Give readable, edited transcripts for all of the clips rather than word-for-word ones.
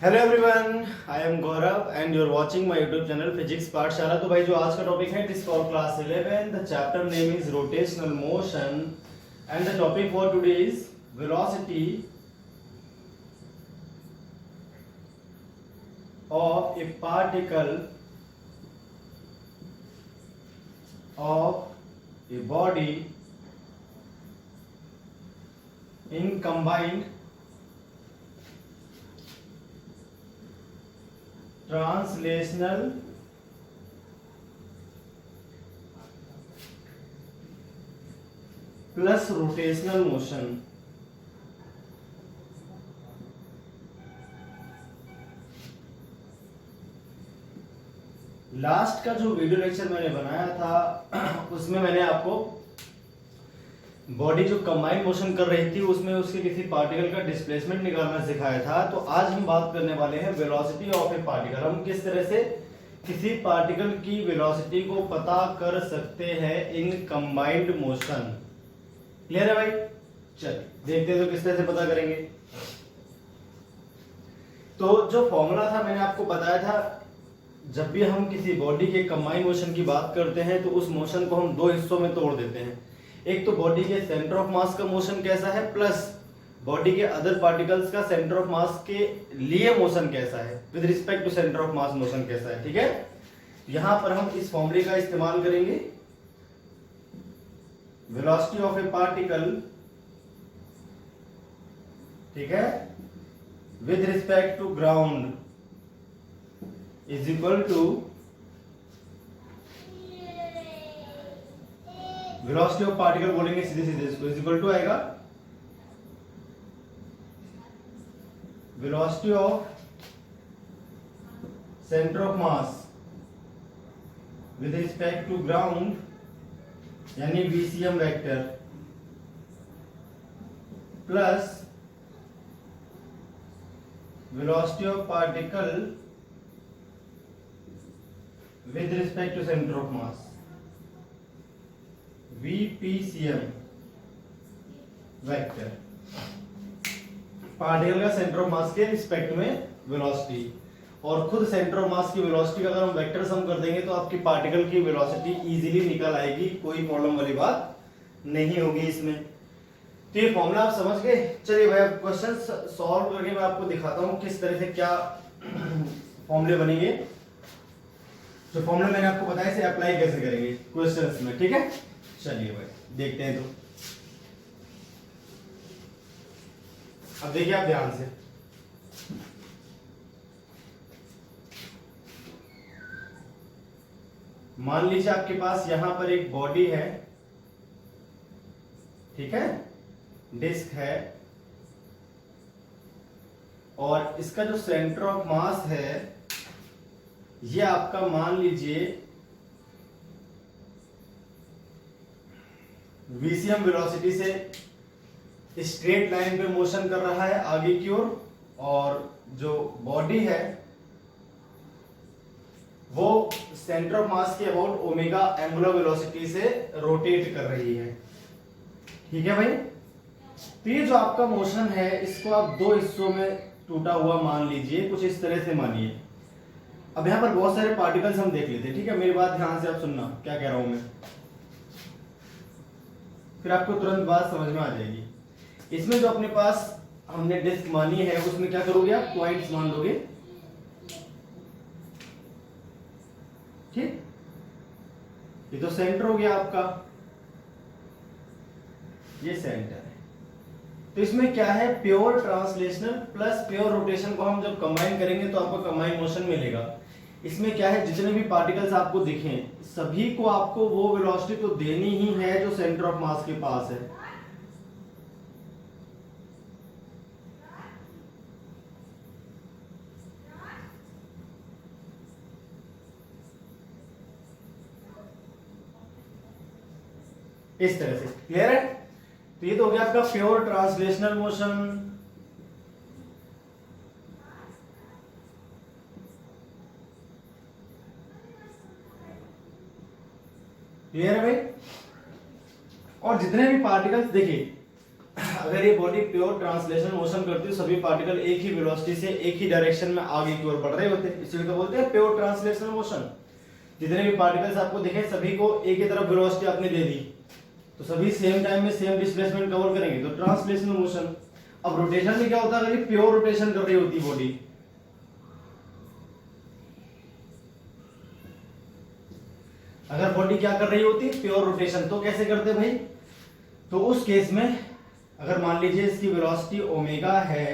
Hello everyone, I am Gaurav and you are watching my YouTube channel physics Pathshala. तो भाई जो आज का टॉपिक है it is for class 11। The chapter name is rotational motion and the topic for today is velocity of a particle of a body in combined translational plus rotational motion. Last का जो video lecture मैंने बनाया था उसमें मैंने आपको body जो combined motion कर रही थी उसमें उसके किसी पार्टिकल का डिस्प्लेसमेंट निकालना सिखाया था। तो आज हम बात करने वाले हैं वेलोसिटी ऑफ ए पार्टिकल। हम किस तरह से किसी पार्टिकल की वेलोसिटी को पता कर सकते हैं इन कंबाइंड मोशन। क्लियर है भाई? चलिए देखते हैं तो किस तरह से पता करेंगे। तो जो फॉर्मूला था मैंने आपको बताया था, जब भी हम किसी बॉडी के कंबाइंड मोशन की बात करते हैं तो उस मोशन को हम दो हिस्सों में तोड़ देते हैं। एक तो बॉडी के सेंटर ऑफ मास का मोशन कैसा है, प्लस बॉडी के अदर पार्टिकल्स का सेंटर ऑफ मास के लिए मोशन कैसा है, with respect to centre of mass motion कैसा है। ठीक है, यहां पर हम इस फॉर्मूले का इस्तेमाल करेंगे। वेलोसिटी ऑफ ए पार्टिकल, ठीक है, with respect to ground is equal to velocity of particle बोलेंगे सीधे सीधे इसको, इज इक्वल टू आएगा velocity of centre of mass with respect to ground यानी VCM vector plus velocity of particle with respect to centre of mass VPCM vector. Particle का centre of mass के respect में velocity, और खुद centre of मास की velocity का अगर हम वेक्टर सम कर देंगे तो आपकी पार्टिकल की वेलोसिटी इजीली निकल आएगी, कोई प्रॉब्लम वाली बात नहीं होगी इसमें। तो ये फॉर्मूला आप समझ गए। चलिए भाई अब क्वेश्चन सॉल्व करके मैं आपको दिखाता हूं किस तरह से क्या फॉर्मूले बनेंगे। जो फॉर्मूला मैंने आपको बताया इसे अप्लाई कैसे करेंगे क्वेश्चंस में। ठीक है, चलिए भाई देखते हैं। तो अब देखिए आप ध्यान से, मान लीजिए आपके पास यहां पर एक बॉडी है, ठीक है, डिस्क है, और इसका जो सेंटर ऑफ मास है ये आपका मान लीजिए वीसीएम वेलोसिटी से स्ट्रेट लाइन पे मोशन कर रहा है आगे की ओर, और जो बॉडी है वो सेंटर ऑफ मास के अबाउट ओमेगा एंगुलर वेलोसिटी से रोटेट कर रही है। ठीक है भाई, तो ये जो आपका मोशन है इसको आप दो हिस्सों में टूटा हुआ मान लीजिए, कुछ इस तरह से मानिए। अब यहां पर बहुत सारे पार्टिकल्स हम देख लेते हैं। ठीक है, मेरी बात ध्यान से आप सुनना क्या कह रहा हूं मैं, फिर आपको तुरंत बात समझ में आ जाएगी। इसमें जो अपने पास हमने डिस्क मानी है उसमें क्या करोगे आप, पॉइंट्स मान लोगे। ठीक, ये तो सेंटर हो गया आपका, ये सेंटर है। तो इसमें क्या है, pure translational plus pure rotation को हम जब कंबाइन करेंगे तो आपको कंबाइन मोशन मिलेगा। इसमें क्या है, जितने भी पार्टिकल्स आपको दिखें सभी को आपको वो वेलोसिटी तो देनी ही है जो सेंटर ऑफ मास के पास है। इस तरह से क्लियर है। तो ये तो हो गया आपका प्योर ट्रांसलेशनल मोशन। क्लियर है भाई? और जितने भी पार्टिकल्स देखिए, अगर ये बॉडी प्योर ट्रांसलेशन मोशन करती है, सभी पार्टिकल एक ही वेलोसिटी से एक ही डायरेक्शन में आगे की ओर बढ़ रहे होते हैं, इसी को बोलते हैं प्योर ट्रांसलेशन मोशन। जितने भी पार्टिकल्स आपको दिखे सभी को एक ही तरफ वेलोसिटी आपने दे दी, तो सभी सेम टाइम में सेम डिस्प्लेसमेंट कवर करेंगे, तो ट्रांसलेशनल मोशन। अब रोटेशन में क्या होता है, अगर ये प्योर रोटेशन कर रही होती बॉडी, अगर बॉडी क्या कर रही होती प्योर रोटेशन, तो कैसे करते भाई, तो उस केस में अगर मान लीजिए इसकी वेलोसिटी ओमेगा है,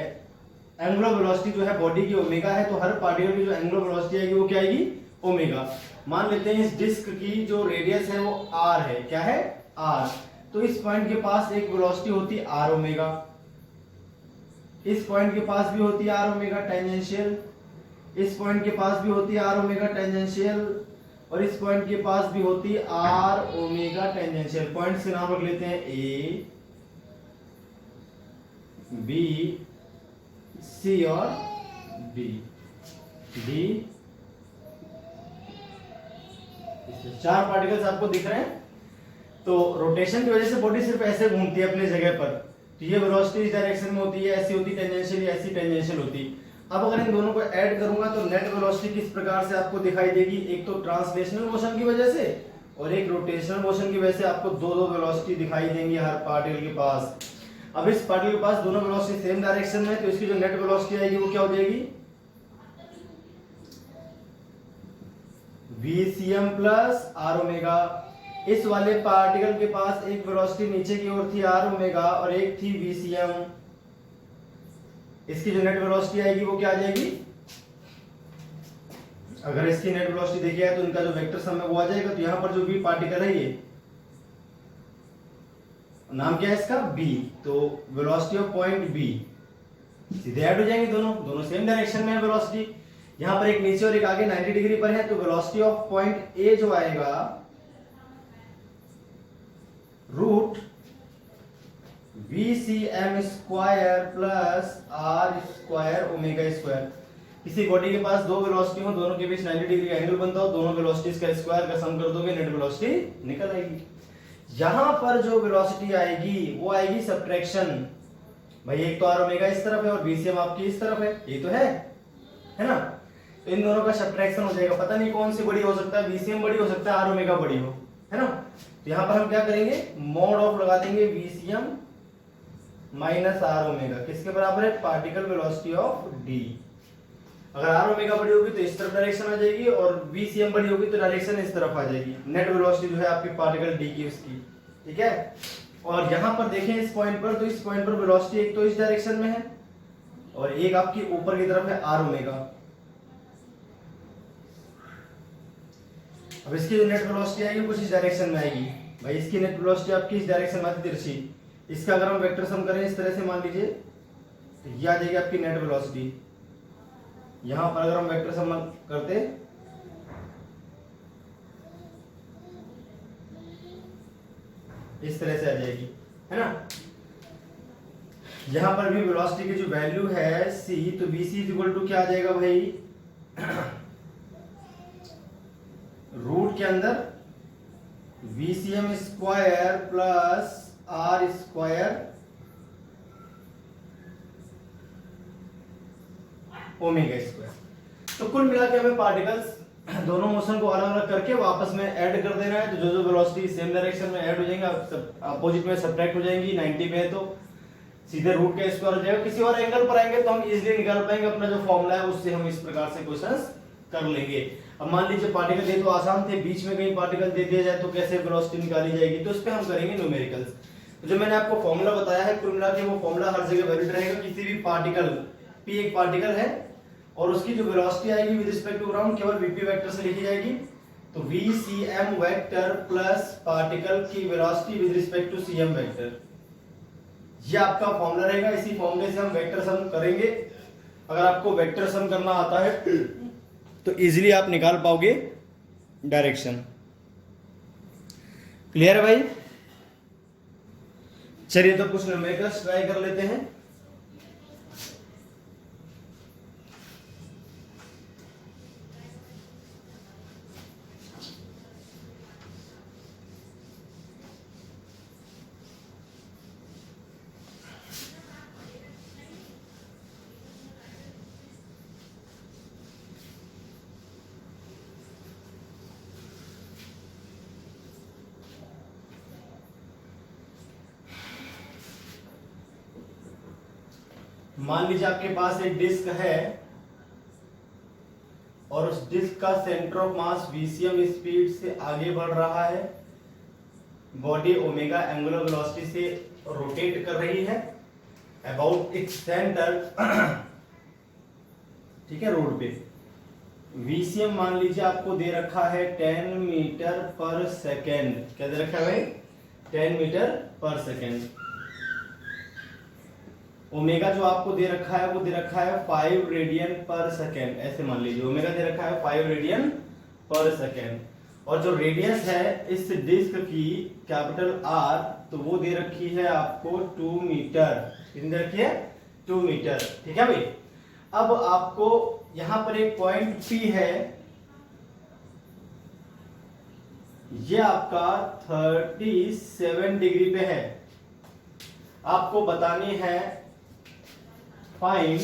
एंगुलर वेलोसिटी जो है बॉडी की ओमेगा है, तो हर पार्टिकल की जो एंगुलर वेलोसिटी आएगी वो क्या आएगी, ओमेगा। मान लेते हैं इस डिस्क की जो रेडियस है वो आर है, क्या है, आर, तो इस पॉइंट के पास एक वेलोसिटी होती है आर ओमेगा, इस पॉइंट के पास भी होती है आर ओमेगा टेंजेंशियल, इस पॉइंट के पास भी होती है आर ओमेगा टेंजेंशियल, और इस पॉइंट के पास भी होती है आर ओमेगा टेंजेंशियल। पॉइंट्स के नाम रख लेते हैं ए, बी, सी और डी। डी, चार पार्टिकल्स आपको दिख रहे हैं। तो रोटेशन की वजह से बॉडी सिर्फ ऐसे घूमती है अपने जगह पर, तो ये वेलोसिटी इस डायरेक्शन में होती है, ऐसी होती टेंजेंशियल, ऐसी टेंजेंशियल होती। अब अगर इन दोनों को ऐड करूंगा तो नेट वेलोसिटी किस प्रकार से आपको दिखाई देगी, एक तो ट्रांसलेशनल मोशन की वजह से और एक रोटेशनल मोशन की वजह से आपको दो दो वेलोसिटी दिखाई देंगी हर पार्टिकल के पास। अब इस पार्टिकल के पास दोनों वेलोसिटी सेम डायरेक्शन में, तो इसकी जो नेट वेलोसिटी आएगी वो क्या हो जाएगी, VCM प्लस आर ओमेगा। इस वाले पार्टिकल के पास एक वेलोसिटी नीचे की ओर थी आर ओमेगा और एक थी VCM, इसकी जो नेट वेलोसिटी आएगी वो क्या आ जाएगी, अगर इसकी नेट वेलोसिटी देखी है तो इनका जो वेक्टर सम है वो आ जाएगा। तो यहां पर जो V पार्टिकल है, ये नाम क्या है इसका, B, तो वेलोसिटी ऑफ पॉइंट B सीधे ऐड हो जाएंगे, दोनों दोनों सेम डायरेक्शन में है वेलोसिटी। यहां पर एक नीचे और एक आगे 90 डिग्री पर है, तो वेलोसिटी ऑफ पॉइंट A जो आएगा root VCM square plus R square omega square. किसी बॉडी के पास दो वेलोसिटी हो, दोनों के बीच 90 डिग्री का एंगल बनता हो, दोनों वेलोसिटीज का स्क्वायर का सम कर दोगे, नेट वेलोसिटी निकल आएगी। यहां पर जो वेलोसिटी आएगी वो आएगी सब्ट्रैक्शन। भाई एक तो आर ओमेगा इस तरफ है और VCM आपकी इस तरफ है, ये तो है ना, तो इन दोनों का सब्ट्रैक्शन हो जाएगा। पता नहीं कौन सी बड़ी हो सकता है, VCM बड़ी हो सकता है, आर ओमेगा बड़ी हो, है ना। तो यहां पर हम क्या करेंगे, मोड ऑफ लगा देंगे VCM माइनस आर ओमेगा, किसके बराबर है, पार्टिकल वेलोसिटी ऑफ D। अगर आर ओमेगा बड़ी होगी तो इस तरफ डायरेक्शन आ जाएगी और VCM बड़ी होगी तो डायरेक्शन इस तरफ आ जाएगी। नेट वेलोसिटी जो है आपकी पार्टिकल D की उसकी, ठीक है। और यहां पर देखें इस पॉइंट पर, तो इस पॉइंट पर वेलोसिटी एक तो इस डायरेक्शन में है और एक आपकी ऊपर की तरफ है आर ओमेगा। अब इसकी जो नेट वेलोसिटी आएगी कुछ इस डायरेक्शन में आएगी। भाई इसकी नेट वेलोसिटी आपकी इस डायरेक्शन में आती तिरछी, इसका अगर हम वेक्टर सम करें इस तरह से, मान लीजिए तो ये आ जाएगी आपकी नेट वेलोसिटी। यहां पर अगर हम वेक्टर सम करते इस तरह से आ जाएगी, है ना। यहां पर भी वेलोसिटी की जो वैल्यू है c, तो vc इक्वल टू क्या आ जाएगा भाई, रूट के अंदर VCM square plus R square omega square. तो कुल मिला के हमें पार्टिकल्स दोनों मोशन को अलग अलग करके वापस में ऐड कर देना है। तो जो जो वेलोसिटी सेम डायरेक्शन में ऐड हो जाएंगे, अपोजिट में सब्ट्रैक्ट हो जाएंगी। 90 में है तो सीधे रूट का स्क्वायर हो जाएगा। किसी और एंगल पर आएंगे तो हम इजीली निकाल पाएंगे, अपना जो फॉर्मूला है उससे हम इस प्रकार से क्वेश्चंस कर लेंगे। अब मान लीजिए पार्टिकल ये तो आसान थे, बीच में कहीं पार्टिकल दे दिया जाए तो कैसे वेलोसिटी निकाली जाएगी, तो इस पे हम करेंगे न्यूमेरिकल्स। तो जो मैंने आपको फॉर्मूला बताया है, कुल मिला के वो फॉर्मूला हर जगह वैलिड रहेगा। किसी भी पार्टिकल, P एक पार्टिकल है और उसकी जो वेलोसिटी आएगी विद रिस्पेक्ट टू ग्राउंड केवल VP वेक्टर से लिखी जाएगी। तो VCM वेक्टर प्लस पार्टिकल की velocity with respect to CM vector, ये आपका फॉर्मूला रहेगा। इसी फॉर्मूले से हम वेक्टर सम करेंगे। अगर आपको वेक्टर सम करना आता है तो इजीली आप निकाल पाओगे डायरेक्शन। क्लियर है भाई? चलिए तो कुछ न्यूमेरिकल्स ट्राई कर लेते हैं। मान लीजिए आपके पास एक डिस्क है और उस डिस्क का centre of mass VCM speed से आगे बढ़ रहा है, बॉडी ओमेगा एंगुलर वेलोसिटी से रोटेट कर रही है अबाउट इट्स सेंटर, ठीक है, रोड पे। VCM मान लीजिए आपको दे रखा है 10 मीटर पर सेकेंड। क्या दे रखा है भाई? 10 मीटर पर सेकेंड। ओमेगा जो आपको दे रखा है वो दे रखा है 5 रेडियन पर सेकेंड। ऐसे मान लीजिए ओमेगा दे रखा है 5 रेडियन पर सेकेंड, और जो रेडियस है इस डिस्क की कैपिटल R, तो वो दे रखी है आपको 2 मीटर। कितनी दे रखी है? 2 मीटर। ठीक है भाई। अब आपको यहां पर एक पॉइंट P है, ये आपका 37 डिग्री पे है। आपको बतानी है find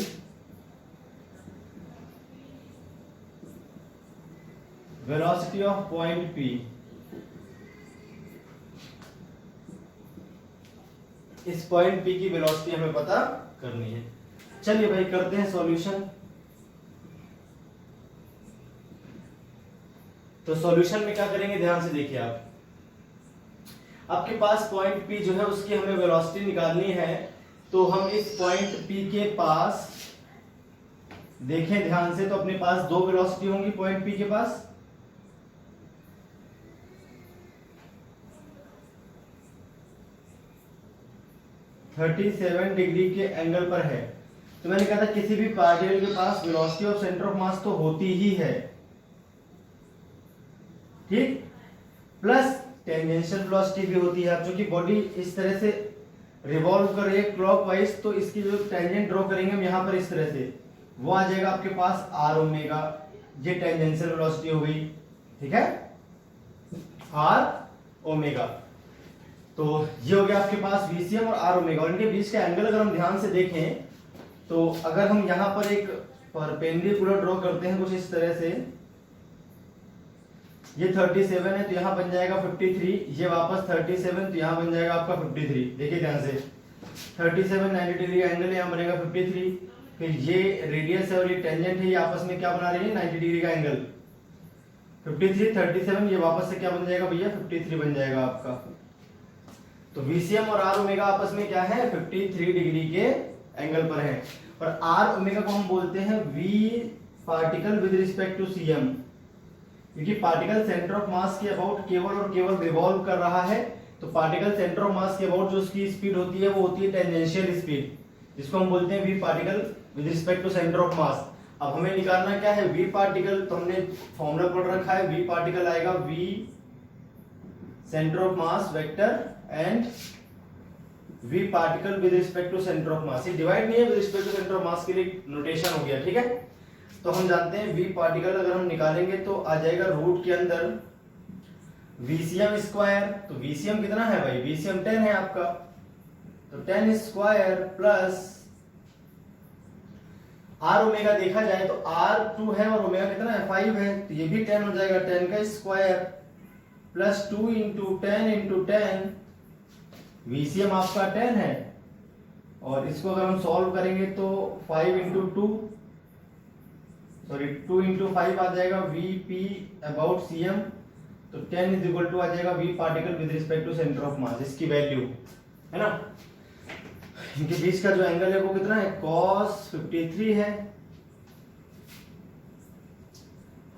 velocity of point P। इस पॉइंट P की वेलोसिटी हमें पता करनी है। चलिए भाई करते हैं सॉल्यूशन। तो सॉल्यूशन में क्या करेंगे, ध्यान से देखिए आप। आपके पास पॉइंट P जो है उसकी हमें वेलोसिटी निकालनी है, तो हम इस पॉइंट P के पास देखें ध्यान से, तो अपने पास दो वेलोसिटी होंगी पॉइंट P के पास। थर्टी 37 डिग्री के एंगल पर है। तो मैंने कहा था किसी भी पार्टिकल के पास velocity of centre of mass तो होती ही है, ठीक, प्लस टेंजेंशियल वेलोसिटी भी होती है। अब जो कि बॉडी इस तरह से रिवॉल्व कर रही है क्लॉकवाइज, तो इसकी जो टेंजेंट ड्रॉ करेंगे हम यहाँ पर इस तरह से, वो आ जाएगा आपके पास R ओमेगा। ये टेंजेंशियल वेलोसिटी हो गई, ठीक है, R ओमेगा। तो ये हो गया आपके पास VCM और R ओमेगा, और इनके बीच का एंगल अगर हम ध्यान से देखें, तो अगर हम यहां पर एक परपेंडिकुलर ड्रॉ करते हैं कुछ इस तरह से, ये 37 है तो यहां बन जाएगा 53, ये वापस 37 तो यहां बन जाएगा आपका 53। देखिए ध्यान से, 37 90 डिग्री एंगल यहां बनेगा 53, फिर ये रेडियस है और ये टेंजेंट है, ये आपस में क्या बना रही है 90 डिग्री का एंगल। 53 37 ये वापस से क्या बन जाएगा भैया 53 बन जाएगा आपका। तो VCM और R ओमेगा आपस में क्या है 53 डिग्री के एंगल पर है, और R ओमेगा को हम बोलते हैं V particle with respect to CM, क्योंकि पार्टिकल सेंटर ऑफ मास के अबाउट केवल और केवल रिवॉल्व कर रहा है। तो पार्टिकल सेंटर ऑफ मास के अबाउट जो उसकी स्पीड होती है वो होती है टेंजेंशियल स्पीड, जिसको हम बोलते हैं V particle with respect to centre of mass. अब हमें निकालना क्या है V पार्टिकल, तो हमने फॉर्मूला पढ़ रखा है, V पार्टिकल आएगा V centre of mass vector and V particle with respect to centre of mass. ये डिवाइड नहीं है, with respect to centre of mass के लिए नोटेशन हो गया, ठीक है। तो हम जानते हैं V पार्टिकल अगर हम निकालेंगे तो आ जाएगा रूट के अंदर VCM स्क्वायर। तो VCM कितना है भाई, VCM 10 है आपका, तो 10 स्क्वायर प्लस R ओमेगा देखा जाए तो R 2 है और ओमेगा कितना है 5 है, तो ये भी 10 हो जाएगा, 10 का square plus 2 into 10 into 10। VCM आपका 10 है, और इसको अगर हम सॉल्व करेंगे तो 5 इंटू 2 सॉरी 2 इंटू 5 आ जाएगा VP अबाउट CM, तो 10 इज इक्वल टू आ जाएगा V particle with respect to centre of mass, इसकी वैल्यू है ना। इनके बीच का जो एंगल है वो कितना है cos 53 है,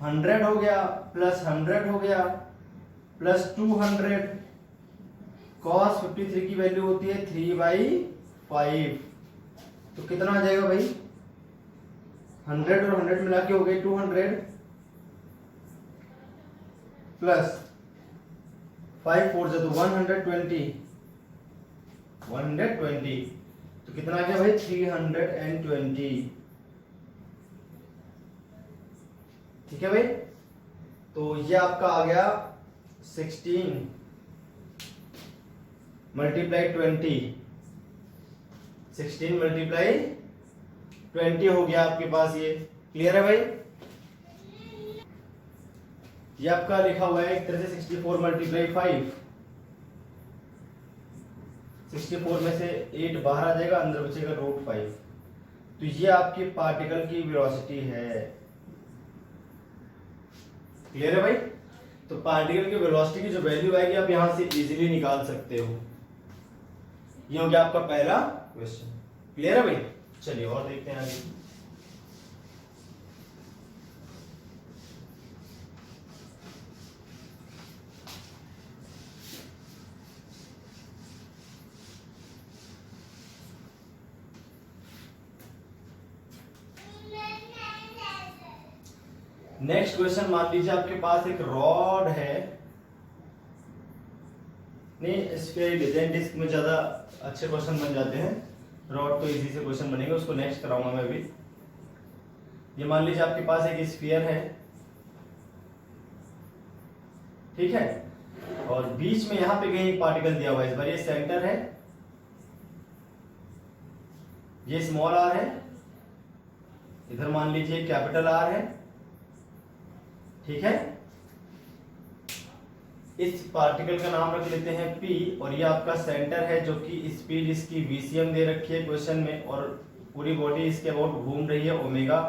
100 हो गया प्लस 100 हो गया प्लस 200, cos 53 की वैल्यू होती है 3/5, तो कितना आ जाएगा भाई 100 और 100 मिला के हो गए 200 प्लस 5 4 जा तो 120, तो कितना आ गया भाई 320, ठीक है भाई। तो ये आपका आ गया 16 मल्टीप्लाई 20, 16 मल्टीप्लाई 20 हो गया आपके पास। ये क्लियर है भाई। ये आपका लिखा हुआ है एक तरह से 64 मल्टीप्लाई 5, 64 में से 8 बाहर आ जाएगा, अंदर बचेगा रूट 5, तो ये आपके पार्टिकल की वेलोसिटी है। क्लियर है भाई? तो पार्टिकल की वेलोसिटी की जो वैल्यू आएगी आप यहां से इजीली निकाल सकते हो। ये हो गया आपका पहला क्वेश्चन। क्लियर है भाई? चलिए और देखते हैं आगे। नेक्स्ट क्वेश्चन, मान लीजिए आपके पास एक रॉड है, नहीं इसके डिजाइन डिस्क में ज्यादा अच्छे क्वेश्चन बन जाते हैं, रॉड तो इजी से क्वेश्चन बनेंगे, उसको नेक्स्ट कराऊंगा मैं भी। ये मान लीजिए आपके पास एक स्फीयर है, ठीक है, और बीच में यहां पे कहीं एक पार्टिकल दिया हुआ है। इस बार ये सेंटर है, ये स्मॉल आर है, इधर मान लीजिए कैपिटल आर है, ठीक है। इस पार्टिकल का नाम रख लेते हैं P, और ये आपका सेंटर है जो कि स्पीड इसकी VCM दे रखी है क्वेश्चन में, और पूरी बॉडी इसके अबाउट घूम रही है ओमेगा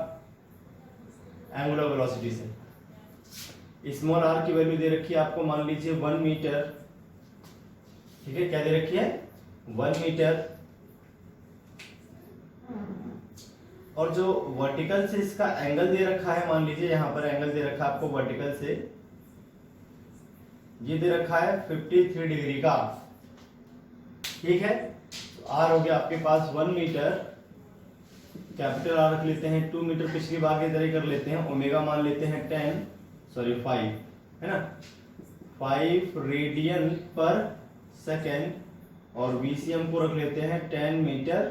एंगुलर वेलोसिटी से। स्मॉल r की वैल्यू दे रखी है आपको, मान लीजिए 1 मीटर, ठीक है। क्या दे रखी है? 1 मीटर। और जो वर्टिकल से इसका एंगल दे रखा है, मान लीजिए यहां पर एंगल दे रखा है आपको वर्टिकल से, ये दे रखा है 53 डिग्री का, ठीक है। तो आर हो गया आपके पास 1 मीटर, कैपिटल आर रख लेते हैं, 2 मीटर पिछली बार की तरह कर लेते हैं, ओमेगा मान लेते हैं 5 है ना, 5 रेडियन पर सेकेंड, और VCM को रख लेते हैं 10 मीटर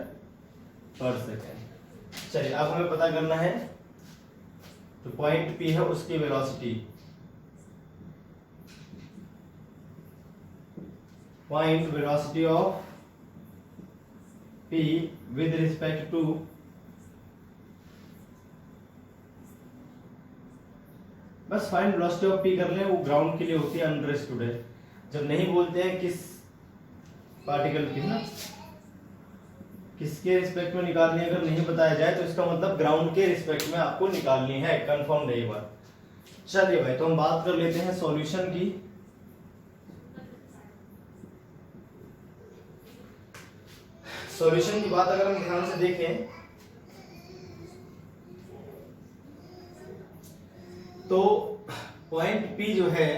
पर सेकेंड। चलिए अब हमें पता करना है तो पॉइंट P है उसकी velocity, point velocity of P with respect to बस फाइंड वेलोसिटी ऑफ P कर लें, वो ग्राउंड के लिए होती है, अंडरस्टूड है। जब नहीं बोलते हैं किस पार्टिकल की ना, किसके रिस्पेक्ट में निकालनी है, अगर नहीं बताया जाए तो इसका मतलब ग्राउंड के रिस्पेक्ट में आपको निकालनी है, कंफर्म रही बात। चलिए भाई, तो हम बात कर लेते हैं सॉल्यूशन की। सॉल्यूशन की बात अगर हम ध्यान से देखें तो पॉइंट P जो है,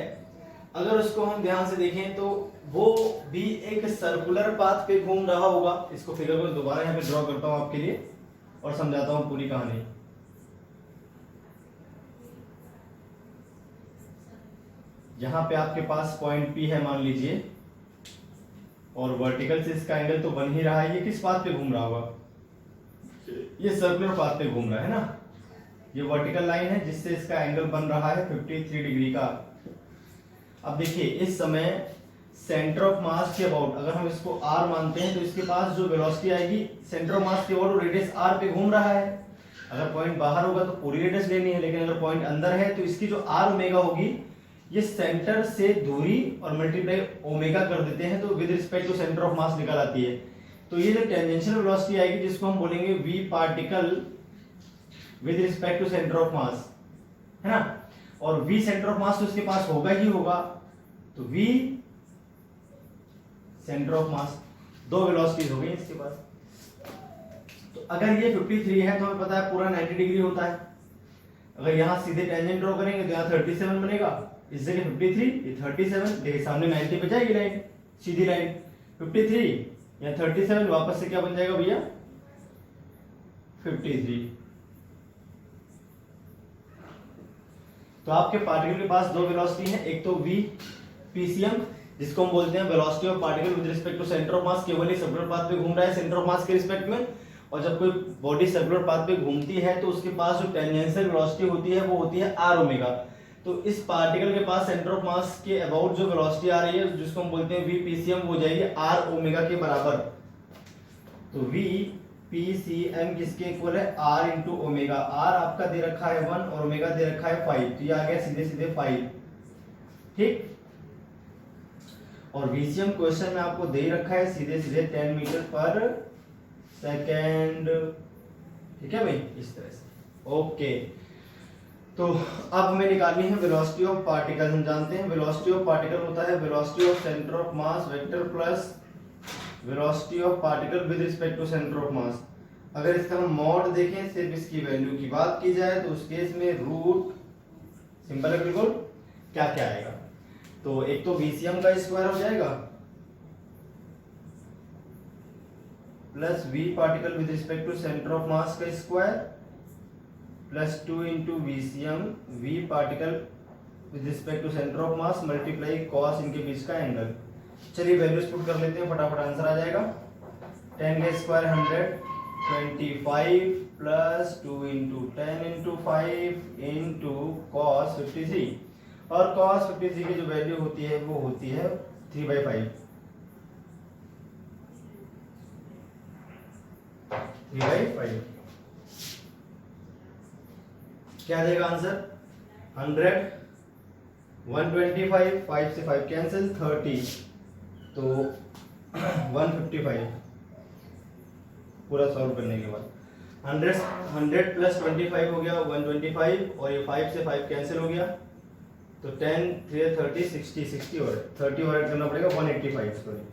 अगर उसको हम ध्यान से देखें तो वो भी एक सर्कुलर पाथ पे घूम रहा होगा। इसको फिगर को दोबारा यहाँ पे ड्रॉ करता हूं आपके लिए और समझाता हूं पूरी कहानी। यहां पे आपके पास पॉइंट P है मान लीजिए, और वर्टिकल से इसका एंगल तो बन ही रहा है। ये किस पाथ पे घूम रहा होगा? ये सर्कुलर पाथ पे घूम रहा है ना। ये वर्टिकल लाइन है जिससे इसका एंगल बन रहा है 53 डिग्री का। अब देखिए, इस समय सेंटर ऑफ मास के अबाउट अगर हम इसको r मानते हैं तो इसके पास जो वेलोसिटी आएगी सेंटर ऑफ मास के अबाउट रेडियस r पे घूम रहा है। अगर पॉइंट बाहर होगा तो पूरी रेडियस लेनी है, लेकिन अगर पॉइंट अंदर है तो इसकी जो r ओमेगा होगी ये सेंटर से दूरी और मल्टीप्लाई ओमेगा कर देते हैं, तो with respect to centre of mass निकल आती है। तो ये जो टेंजेंशियल वेलोसिटी आएगी जिसको हम बोलेंगे v particle with respect to centre of mass, है ना। और v सेंटर ऑफ मास तो इसके पास होगा ही होगा, तो v सेंटर ऑफ मास, दो वेलोसिटीज हो गई इसके पास। तो अगर ये 53 है तो हमें पता है पूरा 90 डिग्री होता है। अगर यहां सीधे टेंजेंट ड्रॉ करेंगे तो यहाँ 37 बनेगा, इस जगह 53, ये 37, देखिए सामने 90 पे जाएगी लाइन, सीधी लाइन 53 या 37, वापस से क्या बन जाएगा भैया 53। तो आपके पार्टिकल के पास दो वेलोसिटी है, एक तो v PCM जिसको हम बोलते हैं velocity of particle with respect to centre of mass, केवल ही सर्कुलर पाथ पे घूम रहा है सेंटर ऑफ मास के रिस्पेक्ट में। और जब कोई बॉडी सर्कुलर पाथ पे घूमती है तो उसके पास जो टेंजेंशियल वेलोसिटी होती है वो होती है r ओमेगा। तो इस पार्टिकल के पास सेंटर ऑफ मास के अबाउट जो वेलोसिटी आ रही है जिसको हम बोलते हैं v PCM, वो जाएगी r ओमेगा के बराबर। तो v PCM किसके इक्वल है? r into omega. r आपका दे रखा है 1 और ओमेगा दे रखा है 5, तो ये आ गया सीधे सीधे 5, ठीक। और VCM क्वेश्चन में आपको दे रखा है सीधे सीधे 10 मीटर पर सेकेंड, ठीक है भाई, इस तरह से। ओके, तो अब हमें निकालनी है वेलोसिटी ऑफ पार्टिकल। हम जानते हैं वेलोसिटी ऑफ पार्टिकल होता है velocity of centre of mass vector plus velocity of particle with respect to centre of mass. अगर इसका हम मॉड देखें, सिर्फ इसकी वैल्यू की बात की जाए, तो उस केस में रूट सिंपल है बिल्कुल। क्या क्या आएगा, तो एक तो VCM का स्क्वायर हो जाएगा plus V particle with respect to centre of mass का square plus 2 into VCM V particle with respect to centre of mass multiply cos इनके बीच का एंगल। चलिए वैल्यूज पुट कर लेते हैं, फटाफट आंसर आ जाएगा। 10 का square 125 plus 2 into 10 into 5 into cos 53, और कॉस 53 की जो वैल्यू होती है वो होती है 3/5। 3/5 क्या आ जाएगा आंसर? 100, 125, 5 से 5 कैंसिल, 30, तो 155 पूरा सॉल्व करने के बाद। 100 प्लस 25 हो गया 125, और ये 5 से 5 कैंसिल हो गया, तो 10 3 30 60 और 30 और ऐड करना पड़ेगा 185, सॉरी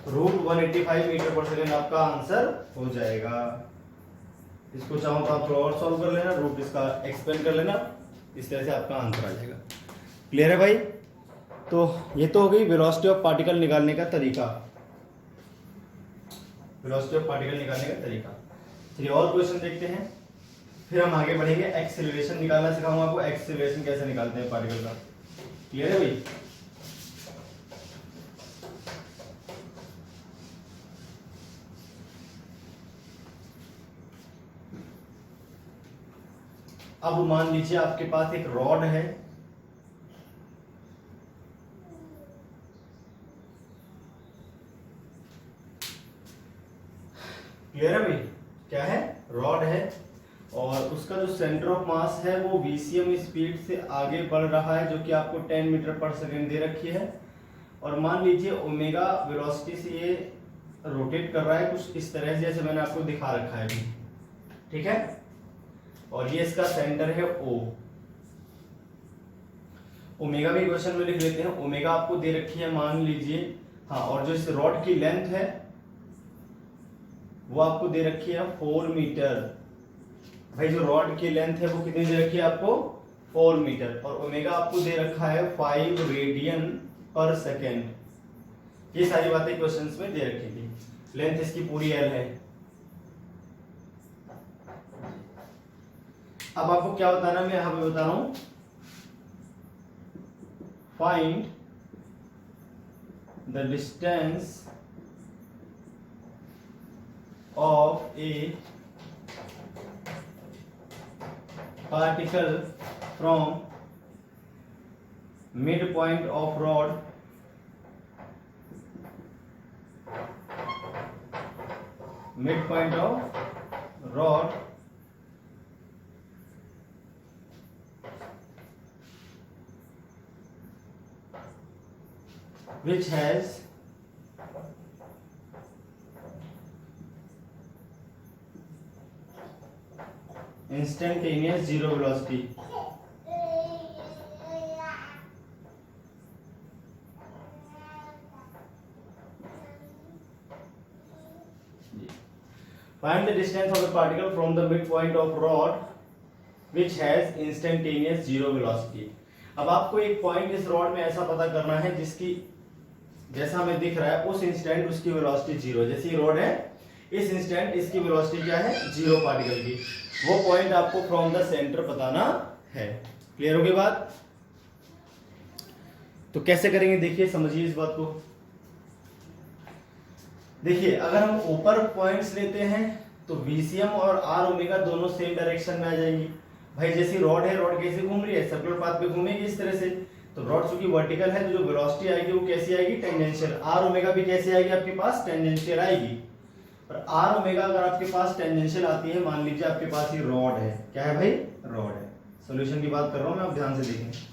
रूट 185 मीटर पर सेकेंड आपका आंसर हो जाएगा। इसको चाहो तो आप थोड़ा और सॉल्व कर लेना, रूट इसका एक्सपेंड कर लेना, इस तरह से आपका आंसर आ जाएगा। क्लियर है भाई? तो ये तो हो गई वेलोसिटी ऑफ पार्टिकल निकालने का तरीका, वेलोसिटी ऑफ पार्टिकल निकालने का तरीका। चलिए और क्वेश्चन देखते हैं, फिर हम आगे बढ़ेंगे। एक्सेलरेशन निकालना सिखाऊंगा आपको, एक्सेलरेशन कैसे निकालते हैं पार्टिकल का। क्लियर है भाई? अब मान लीजिए आपके पास एक रॉड है, क्लियर है भाई? क्या है? रॉड है, और उसका जो सेंटर ऑफ मास है वो VCM स्पीड से आगे बढ़ रहा है, जो कि आपको 10 मीटर पर सेकेंड दे रखी है। और मान लीजिए ओमेगा वेलोसिटी से ये रोटेट कर रहा है कुछ इस तरह से, जैसे मैंने आपको दिखा रखा है अभी, ठीक है। और ये इसका सेंटर है O। ओमेगा भी क्वेश्चन में लिख लेते हैं। ओमेगा आपको दे रखी है मान लीजिए, हाँ, और जो इस रॉड की लेंथ है वो आपको दे रखी है 4 मीटर। भाई जो रॉड की लेंथ है वो कितनी दे रखी है आपको? 4 मीटर। और ओमेगा आपको दे रखा है 5 रेडियन पर सेकेंड। ये सारी बातें क्वेश्चंस में दे रखी थी। लेंथ इसकी पूरी L है। अब आपको क्या बताना, मैं यहां पे बता रहा हूं, find the distance of a particle from midpoint of rod which has instantaneous zero velocity। Find the distance of a particle from the midpoint of rod which has instantaneous zero velocity। अब आपको एक point इस rod में ऐसा पता करना है जिसकी, जैसा हमें दिख रहा है उस इंस्टेंट उसकी वेलोसिटी जीरो। जैसे ये रॉड है, इस इंस्टेंट इसकी वेलोसिटी क्या है? जीरो पार्टिकल की। वो पॉइंट आपको फ्रॉम द सेंटर बताना है। क्लियर होगी बात? तो कैसे करेंगे देखिए, समझिए इस बात को। देखिए अगर हम ऊपर पॉइंट्स लेते हैं तो VCM और R ओमेगा दोनों सेम डायरेक्शन में आ जाएंगी। भाई जैसी रॉड है, रॉड कैसे घूम रही है? सर्कुलर पाथ पे घूमेगी इस तरह से। तो रॉड चूंकि वर्टिकल है तो जो वेलोसिटी आएगी वो कैसी आएगी? टेंजेंशियल। R ओमेगा भी कैसे आएगी आपके पास? टेंजेंशियल आएगी। और R ओमेगा अगर आपके पास टेंजेंशियल आती है, मान लीजिए आपके पास ये रॉड है, क्या है भाई? रॉड है। सॉल्यूशन की बात कर रहा हूं मैं, आप ध्यान से देखें।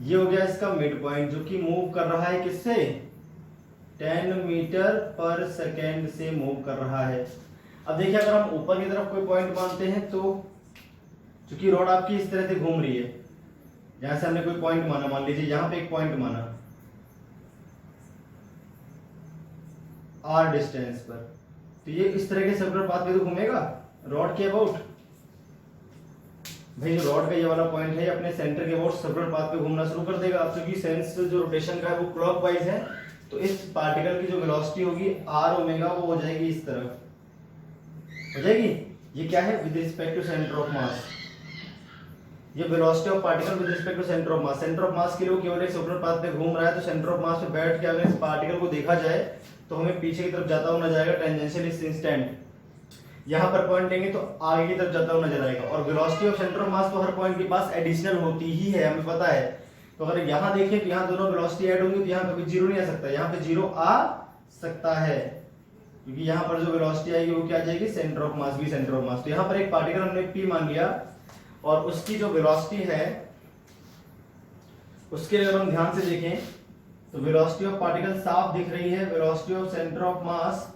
ये हो गया इसका मिड पॉइंट जो कि मूव कर रहा है किससे? 10 मीटर पर सेकेंड से मूव कर रहा है। अब देखिए अगर हम ऊपर की तरफ कोई पॉइंट मानते हैं तो चूंकि रॉड आपकी इस तरह से घूम रही है, जहां से हमने कोई पॉइंट माना, मान लीजिए यहां पे एक पॉइंट माना r डिस्टेंस पर, तो ये इस तरह के सर्कुलर पाथ पे तो घूमेगा रॉड के अबाउट। भाई जो रॉड का ये वाला पॉइंट है अपने सेंटर के अबाउट सर्कुलर पाथ पे घूमना शुरू कर देगा। अब क्योंकि सेंस जो रोटेशन का है वो क्लॉकवाइज है, तो इस पार्टिकल की जो वेलोसिटी होगी r ओमेगा वो हो जाएगी इस तरफ, हो जाएगी। ये क्या है, with respect to centre of mass. ये velocity of particle with respect to centre of mass. Center of mass के लिए केवल एक सर्कुलर पाथ पे घूम रहा है, तो सेंटर ऑफ मास पे बैठ के अगर इस पार्टिकल को देखा जाए तो हमें पीछे की तरफ जाता हुआ नजर आएगा टेंजेंशियल इस इंस्टेंट। यहां पर पॉइंट लेंगे तो आगे की तरफ जाता हुआ नजर आएगा। और velocity of centre of mass तो हर पॉइंट के पास एडिशनल होती ही है, हमें पता है। तो अगर यहां देखें तो यहां दोनों वेलोसिटी ऐड होंगी, तो यहां कभी जीरो नहीं आ सकता, यहां पे जीरो आ सकता है, क्योंकि यहां पर जो वेलोसिटी आएगी वो क्या आ जाएगी, सेंटर ऑफ मास भी सेंटर ऑफ मास। तो यहां पर एक पार्टिकल हमने p मान लिया और उसकी जो वेलोसिटी है उसके लिए अगर हम ध्यान से देखें तो वेलोसिटी ऑफ पार्टिकल साफ दिख रही है, velocity of centre of mass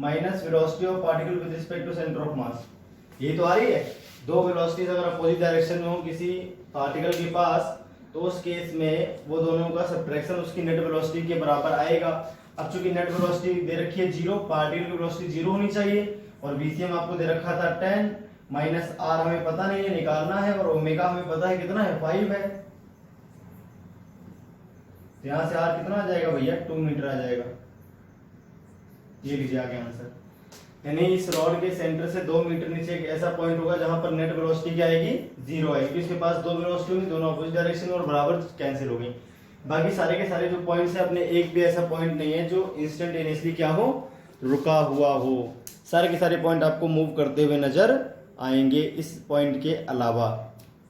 minus velocity of particle with respect to centre of mass, ये तो आ रही है। दो वेलोसिटीज अगर अपोजिट डायरेक्शन में हो किसी पार्टिकल के पास, तो उस केस में वो दोनों का सब्ट्रैक्शन उसकी नेट वेलोसिटी के बराबर आएगा। अब चूंकि नेट वेलोसिटी दे रखी है जीरो, पार्टिकल की वेलोसिटी जीरो होनी चाहिए, और बीसीएम आपको दे रखा था 10 माइनस आर हमें पता नहीं है, निकालना है, और ओमेगा हमें पता है कितना है, 5 है। तो यहां से आर कितना आ जाएगा भैया, 2 मीटर आ जाएगा। ये लीजिए आगे आंसर, यानी इस रॉड के सेंटर से 2 मीटर नीचे एक ऐसा पॉइंट होगा जहां पर नेट वेलोसिटी क्या आएगी, जीरो आएगी। इसके पास दो वेलोसिटी होंगी, दोनों अपोजिट डायरेक्शन में और बराबर कैंसिल हो गई। बाकी सारे के सारे जो पॉइंट्स है अपने एक भी ऐसा पॉइंट नहीं है जो इंस्टेंटेनियसली क्या हो, रुका हुआ हो। सारे के सारे पॉइंट आपको मूव करते हुए नजर आएंगे इस पॉइंट के अलावा।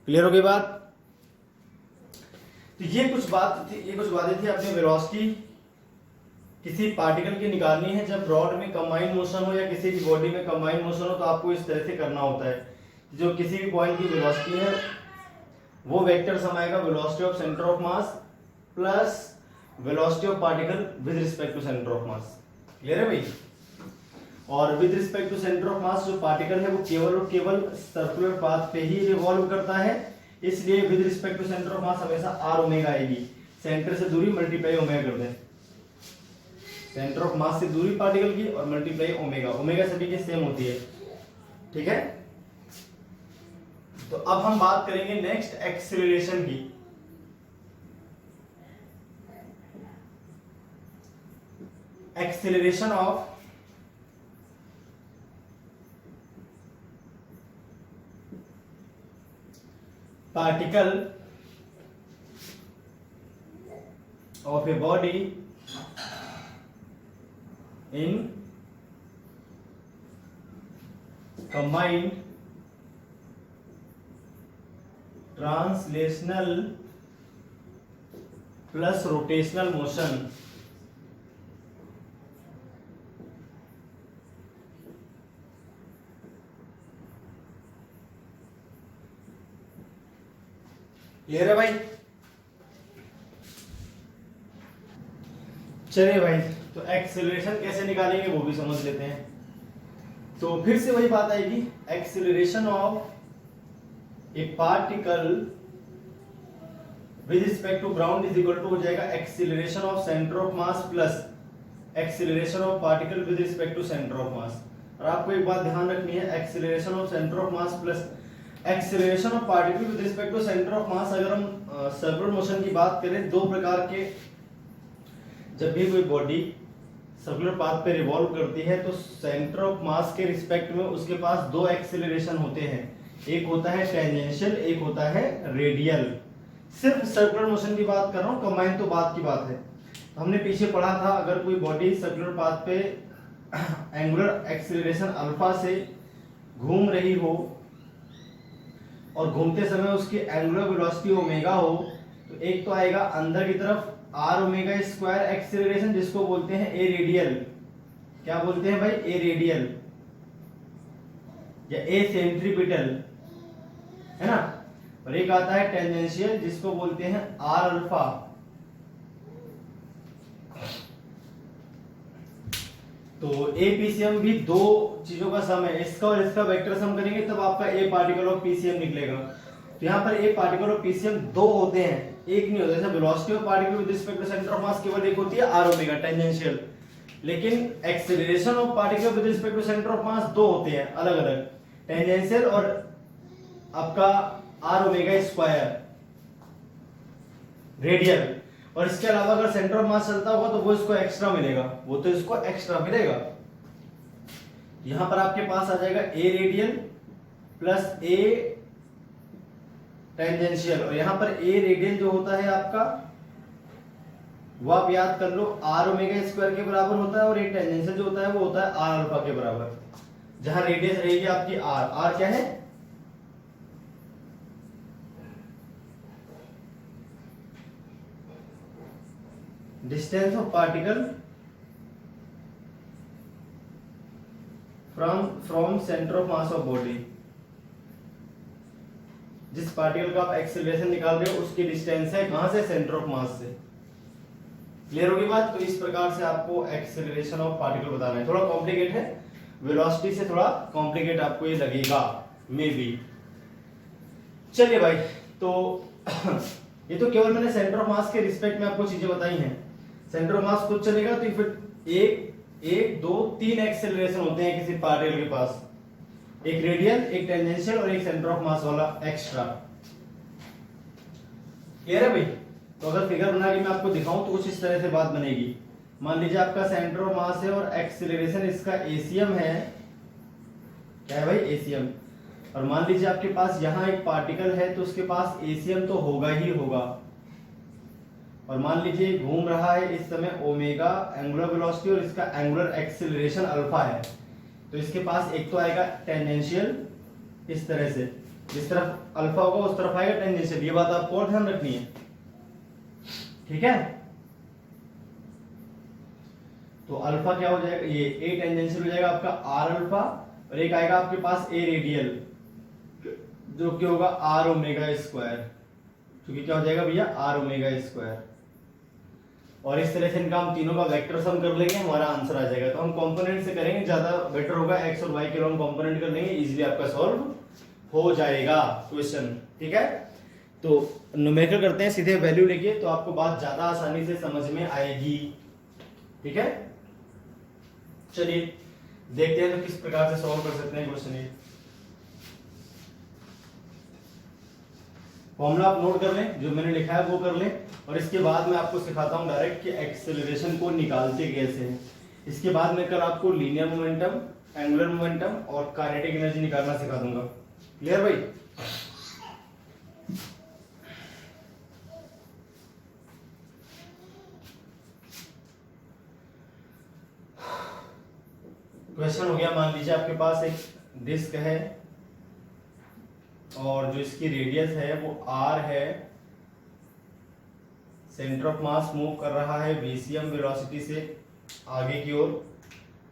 क्लियर हो गई बात। तो ये कुछ बातें थी अपनी वेलोसिटी किसी पार्टिकल की निकालनी है। जब रॉड में कंबाइंड मोशन हो या किसी भी बॉडी में कंबाइंड मोशन हो तो आपको इस तरह से करना होता है। जो किसी भी पॉइंट की वेलोसिटी है वो वेक्टर सम आएगा velocity of centre of mass plus velocity of particle with respect to centre of mass. Clear है भाई। और with respect to centre of mass जो पार्टिकल है वो केवल और केवल सर्कुलर पाथ पे ही रिवॉल्व करता है, इसलिए with respect to centre of mass हमेशा आर ओमेगा आएगी। सेंटर से दूरी मल्टीप्लाई ओमेगा कर दें, सेंटर ऑफ मास से दूरी पार्टिकल की और मल्टीप्लाई ओमेगा, ओमेगा सभी की सेम होती है, ठीक है। तो अब हम बात करेंगे नेक्स्ट एक्सीलरेशन की। Acceleration of particle of a body in combined translational plus rotational motion. Clear है भाई। चलिए भाई, तो एक्सीलरेशन कैसे निकालेंगे वो भी समझ लेते हैं। तो फिर से वही बात आएगी, acceleration of a particle with respect to ground is equal to हो जाएगा acceleration of centre of mass plus acceleration of particle with respect to centre of mass. और आपको एक बात ध्यान रखनी है, acceleration of centre of mass plus acceleration of particle with respect to centre of mass. अगर हम सर्कुलर मोशन की बात करें, दो प्रकार के, जब भी कोई बॉडी सर्कुलर पाथ पे रिवॉल्व करती है तो सेंटर ऑफ मास के रिस्पेक्ट में उसके पास दो एक्सीलरेशन होते हैं, एक होता है टेंजेंशियल, एक होता है रेडियल। सिर्फ सर्कुलर मोशन की बात कर रहा हूं, कंबाइन तो बात की बात है। हमने पीछे पढ़ा था, अगर कोई बॉडी सर्कुलर पाथ पे एंगुलर एक्सीलरेशन अल्फा से घूम रही हो और घूमते समय उसकी एंगुलर वेलोसिटी ओमेगा हो, तो एक तो आएगा अंदर की तरफ आर ओमेगा स्क्वायर एक्सीलरेशन, जिसको बोलते हैं ए रेडियल। क्या बोलते हैं भाई, ए रेडियल या ए सेंट्रीपिटल, है ना। और एक आता है टेंजेंशियल, जिसको बोलते हैं आर अल्फा। तो ए पीसीएम भी दो चीजों का सम है, इसका और इसका वेक्टर सम करेंगे तब आपका ए पार्टिकल ऑफ पीसीएम निकलेगा। तो यहाँ पर ए पार्टिकल ऑफ पीसीएम दो होते हैं, एक नहीं होता। जैसे velocity of particle with respect to centre of mass केवल एक होती है आर ओमेगा टेंजेंशियल, लेकिन acceleration of particle with respect to centre of mass दो होते हैं अलग अलग, टेंजेंशियल और आपका आर ओमेगा स्क्वायर रेडियल। और इसके अलावा अगर सेंटर ऑफ मास चलता होगा तो वो इसको एक्स्ट्रा मिलेगा, वो तो इसको एक्स्ट्रा मिलेगा। यहां पर आपके पास आ जाएगा ए रेडियल प्लस ए टेंजेंशियल, और यहां पर ए रेडियल जो होता है आपका वो आप याद कर लो आर ओमेगा स्क्वायर के बराबर होता है, और ए टेंजेंशियल जो होता है वो होता है आर अल्फा के बराबर, जहां रेडियस रहेगी आपकी आर। आर क्या है? Distance of particle from centre of mass of body. जिस पार्टिकल का आप एक्सेलरेशन निकाल रहे हो उसकी डिस्टेंस है कहां से? सेंटर ऑफ मास से। क्लियर होगी बात? तो इस प्रकार से आपको एक्सेलरेशन ऑफ पार्टिकल बताना है। थोड़ा कॉम्प्लिकेट है, वेलोसिटी से थोड़ा कॉम्प्लिकेट आपको ये लगेगा मे बी। चलिए भाई, तो ये तो केवल मैंने सेंटर ऑफ मास के रिस्पेक्ट में आपको चीजें बताई हैं। सेंटर ऑफ मास खुद चलेगा तो फिर एक दो तीन एक्सेलरेशन होते हैं किसी पार्टिकल के पास, एक रेडियल, एक टेंजेंशियल और एक सेंटर ऑफ मास वाला एक्स्ट्रा। क्लियर है भाई? तो अगर फिगर बना के मैं आपको दिखाऊं तो कुछ इस तरह से बात बनेगी। मान लीजिए आपका सेंटर ऑफ मास है और एक्सेलरेशन इसका एसीएम है। क्या है भाई? एसीएम। और मान लीजिए आपके पास यहां एक पार्टिकल है तो उसके पास एसीएम तो होगा ही होगा, और मान लीजिए घूम रहा है इस समय ओमेगा एंगुलर वेलोसिटी और इसका एंगुलर एक्सेलरेशन अल्फा है, तो इसके पास एक तो आएगा टेंजेंशियल इस तरह से, जिस तरफ अल्फा होगा उस तरफ आएगा टेंजेंशियल। ये बात आपको और ध्यान रखनी है, ठीक है? तो अल्फा क्या हो जाएगा? ये ए टेंजेंशियल हो जाएगा आपका आर अल्फा, और एक आएगा आपके पास ए रेडियल जो कि होगा आर ओमेगा स्क्वायर, क्योंकि क्या हो जाएगा भैया? R omega square. और इस तरह से इनका हम तीनों का वेक्टर सम कर लेंगे, हमारा आंसर आ जाएगा। तो हम कंपोनेंट से करेंगे, ज्यादा बेटर होगा। एक्स और वाई के हम कंपोनेंट कर लेंगे, इजीली आपका सॉल्व हो जाएगा क्वेश्चन, ठीक है? तो न्यूमेरिकल करते हैं सीधे वैल्यू लेके, तो आपको बात ज्यादा आसानी से समझ में आएगी, ठीक है? चलिए देखते हैं तो किस प्रकार से सॉल्व कर सकते हैं क्वेश्चन ये। फॉर्मूला आप नोट कर लें, जो मैंने लिखा है वो कर लें, और इसके बाद मैं आपको सिखाता हूं डायरेक्ट कि एक्सेलरेशन को निकालते कैसे हैं। इसके बाद मैं कल आपको लीनियर मोमेंटम, एंगुलर मोमेंटम और काइनेटिक एनर्जी निकालना सिखा दूंगा। क्लियर भाई? क्वेश्चन हो गया, मान लीजिए आपके पास एक डिस्क है और जो इसकी रेडियस है वो r है, सेंटर ऑफ मास मूव कर रहा है vcm वेलोसिटी से आगे की ओर,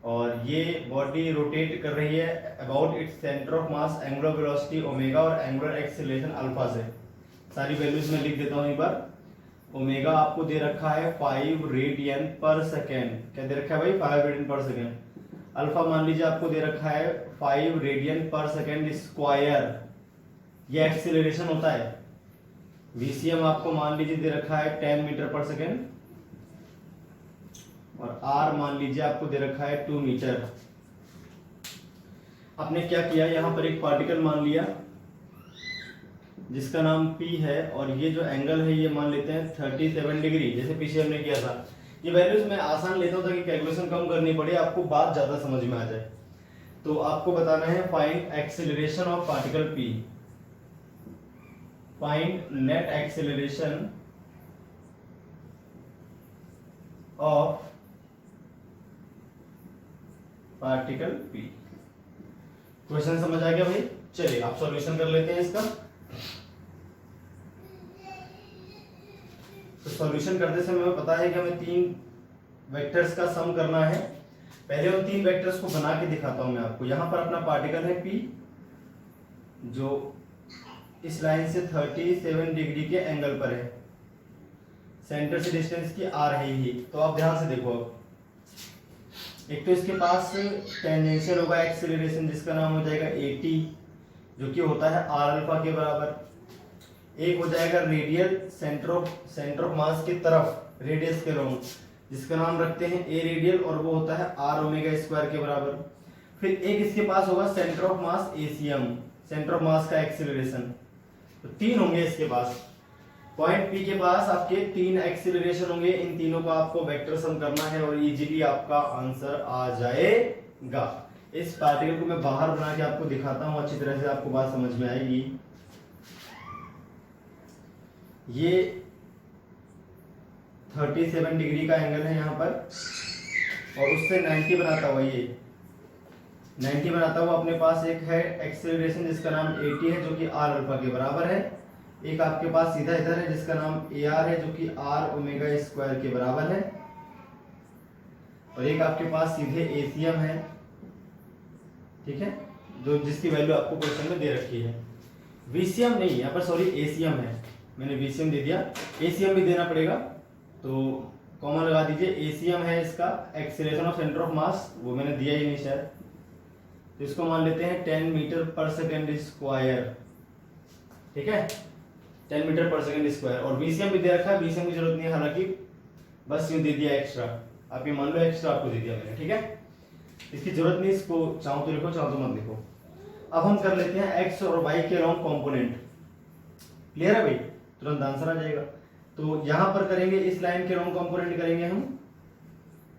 और ये बॉडी रोटेट कर रही है about its centre of mass angular velocity omega और एंगुलर एक्सेलरेशन अल्फा से। सारी वैल्यूज में लिख देता हूं एक बार। ओमेगा आपको दे रखा है 5 रेडियन पर सेकेंड। क्या दे रखा है भाई? 5 रेडियन पर सेकेंड। अल्फा मान लीजिए आपको दे रखा है 5 रेडियन पर सेकेंड स्क्वायर, ये एक्सेलरेशन होता है। VCM आपको मान लीजिए दे रखा है 10 मीटर पर सेकेंड, और R मान लीजिए आपको दे रखा है 2 मीटर। आपने क्या किया, यहां पर एक पार्टिकल मान लिया जिसका नाम P है, और ये जो एंगल है ये मान लेते हैं 37 डिग्री, जैसे पीछे हमने किया था। ये वैल्यूज मैं आसान लेता हूं ताकि कैलकुलेशन कम करनी पड़े, आपको बात ज्यादा समझ में आ जाए। तो आपको बताना है find acceleration of particle P, find net acceleration of particle P। Question समझ आ गया भाई? चलिए आप सॉल्यूशन कर लेते हैं इसका। तो सॉल्यूशन करते समय हमें पता है कि हमें 3 वेक्टर्स का सम करना है। पहले उन 3 वेक्टर्स को बना के दिखाता हूं मैं आपको। यहां पर अपना पार्टिकल है P जो इस लाइन से 37 डिग्री के एंगल पर है, सेंटर से डिस्टेंस की R है ही। तो आप ध्यान से देखो, अब एक तो इसके पास टेंजेंशियल होगा एक्सेलरेशन जिसका नाम हो जाएगा at, जो कि होता है r अल्फा के बराबर। एक हो जाएगा रेडियल सेंटर ऑफ मास की तरफ रेडियस के अलोंग, जिसका नाम रखते हैं a रेडियल, और वो होता है r ओमेगा स्क्वायर के बराबर। फिर एक इसके पास होगा centre of mass ACM, centre of mass का एक्सेलरेशन। तो तीन होंगे इसके पास। पॉइंट P के पास आपके तीन एक्सेलरेशन होंगे, इन तीनों का आपको वेक्टर सम करना है और इजीली आपका आंसर आ जाएगा। इस पार्टिकल को मैं बाहर बना के आपको दिखाता हूं, अच्छी तरह से आपको बात समझ में आएगी। ये 37 डिग्री का एंगल है यहाँ पर, और उससे 90 बनाता हुआ, ये 90 बनाता हुआ अपने पास एक है एक्सेलरेशन जिसका नाम at है, जो कि r अल्फा के बराबर है। एक आपके पास सीधा इधर है जिसका नाम ar है, जो कि r ओमेगा स्क्वायर के बराबर है। और एक आपके पास सीधे ACM है, ठीक है, जो जिसकी वैल्यू आपको क्वेश्चन में दे रखी है। VCM नहीं, यहाँ पर सॉरी ACM है, मैंने VCM दे दिया, ACM भी देना पड़ेगा, तो कॉमन लगा दीजिए। ACM है इसका एक्सेलरेशन ऑफ सेंटर ऑफ मास, वो मैंने दिया ही नहीं शायद, तो इसको मान लेते हैं 10 मीटर पर सेकेंड स्क्वायर, ठीक है, 10 मीटर पर सेकेंड स्क्वायर। और VCM भी दे रखा है, VCM की जरूरत नहीं है हालांकि, बस यूं दे दिया एक्स्ट्रा, आप ये मान लो एक्स्ट्रा आपको दे दिया मैंने, ठीक है, इसकी जरूरत नहीं, इसको चाहो तो लिखो चाहो तो मत लिखो। अब हम कर लेते हैं x और y के अलोंग कंपोनेंट। क्लियर है भाई, तुरंत आंसर आ जाएगा। तो यहां पर करेंगे, इस लाइन के अलोंग कंपोनेंट करेंगे हम,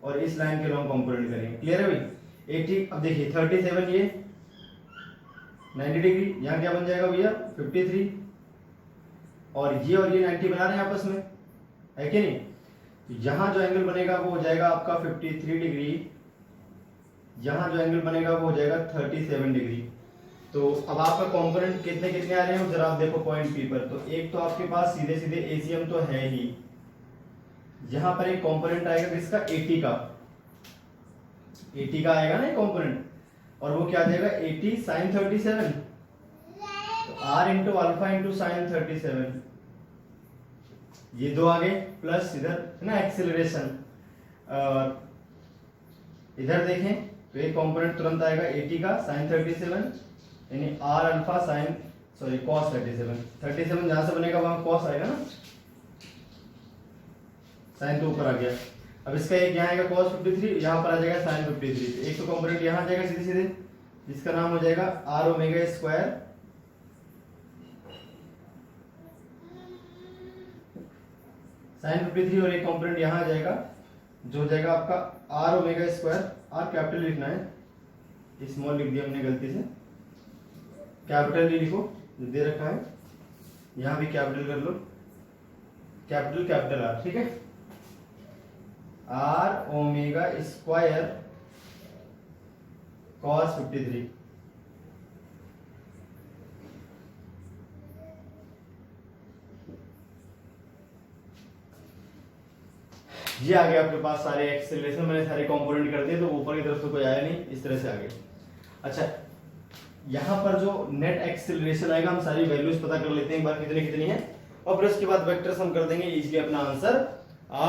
और इस लाइन के अलोंग कंपोनेंट करेंगे। क्लियर है भाई। 80, अब देखिए 37 ये 90 डिग्री, यहाँ क्या बन जाएगा भैया 53, और ये 90 बना रहे हैं आपस में, है कि नहीं। तो यहाँ जो एंगल बनेगा वो हो जाएगा आपका 53 डिग्री, यहाँ जो एंगल बनेगा वो हो जाएगा 37 डिग्री। तो अब आपका कंपोनेंट कितने कितने आ रहे हैं जरा आप देखो पॉइंट P पर। तो एक तो आपके पास सीधे सीधे ACM तो है ही, यहाँ पर एक कंपोनेंट आएगा किसका 80 का, 80 का आएगा ना कंपोनेंट, और वो क्या आ जाएगा 80 sin 37, तो R into alpha into sine 37, ये दो आ गए, प्लस इधर है ना एक्सेलरेशन, इधर देखें तो एक कंपोनेंट तुरंत आएगा 80 का sin 37, यानी R alpha sign sorry cos 37 जहां से बनेगा वहां cos आएगा ना, साइन तो ऊपर आ गया। अब इसका एक यहाँ आएगा cos 53, यहाँ पर आ जाएगा sin 53, एक तो कंपोनेंट यहाँ आ जाएगा सीधे सीधे जिसका नाम हो जाएगा r ओमेगा स्क्वायर sin 53, और एक कंपोनेंट यहाँ आ जाएगा जो हो जाएगा आपका r omega square, r capital लिखना है, स्मॉल लिख दिया हमने गलती से, कैपिटल ही लिखो जो दे रखा है, यहाँ भी कैपिटल कर लो, कैपिटल R, ठीक है, r ओमेगा स्क्वायर cos 53। ये आ गया आपके पास सारे एक्सेलरेशन, मैंने सारे कंपोनेंट कर दिए, तो ऊपर की तरफ से कोई आया नहीं, इस तरह से आ गए। अच्छा, यहाँ पर जो नेट एक्सेलरेशन आएगा हम सारी वैल्यूज पता कर लेते हैं एक बार कितनी कितनी है, और फिर उसके बाद वेक्टर सम कर देंगे, इजीली अपना आंसर आ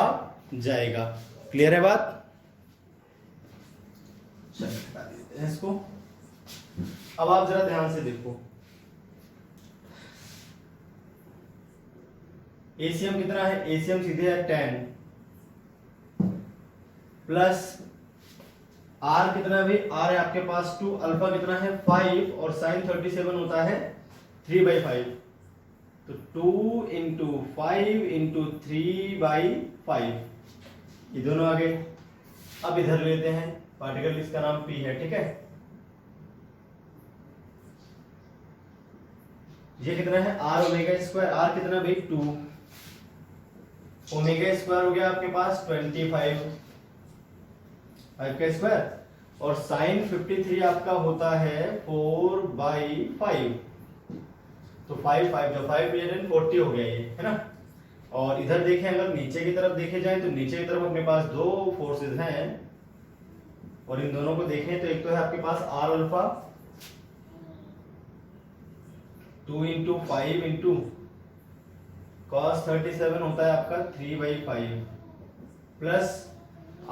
जाएगा। क्लियर है बात, चलिए हटा देते हैं इसको। अब आप जरा ध्यान से देखो, ACM कितना है, ACM सीधे है 10 प्लस R कितना है भाई, R है आपके पास 2, अल्फा कितना है 5, और sin 37 होता है 3/5, तो 2 इंटू 5 इंटू 3/5, ये दोनों आ गए। अब इधर लेते हैं पार्टिकल, इसका नाम P है, ठीक है, ये कितना है R ओमेगा स्क्वायर, R कितना भाई 2, ओमेगा स्क्वायर हो गया आपके पास 25 का स्क्वायर, और साइन 53 आपका होता है 4/5, तो 5 जब 5 40 हो गया ये, है ना। और इधर देखें, अगर नीचे की तरफ देखे जाए तो नीचे की तरफ अपने पास दो फोर्सेस हैं, और इन दोनों को देखें तो एक तो है आपके पास R alpha 2 into 5 into cos 37 होता है आपका 3/5, plus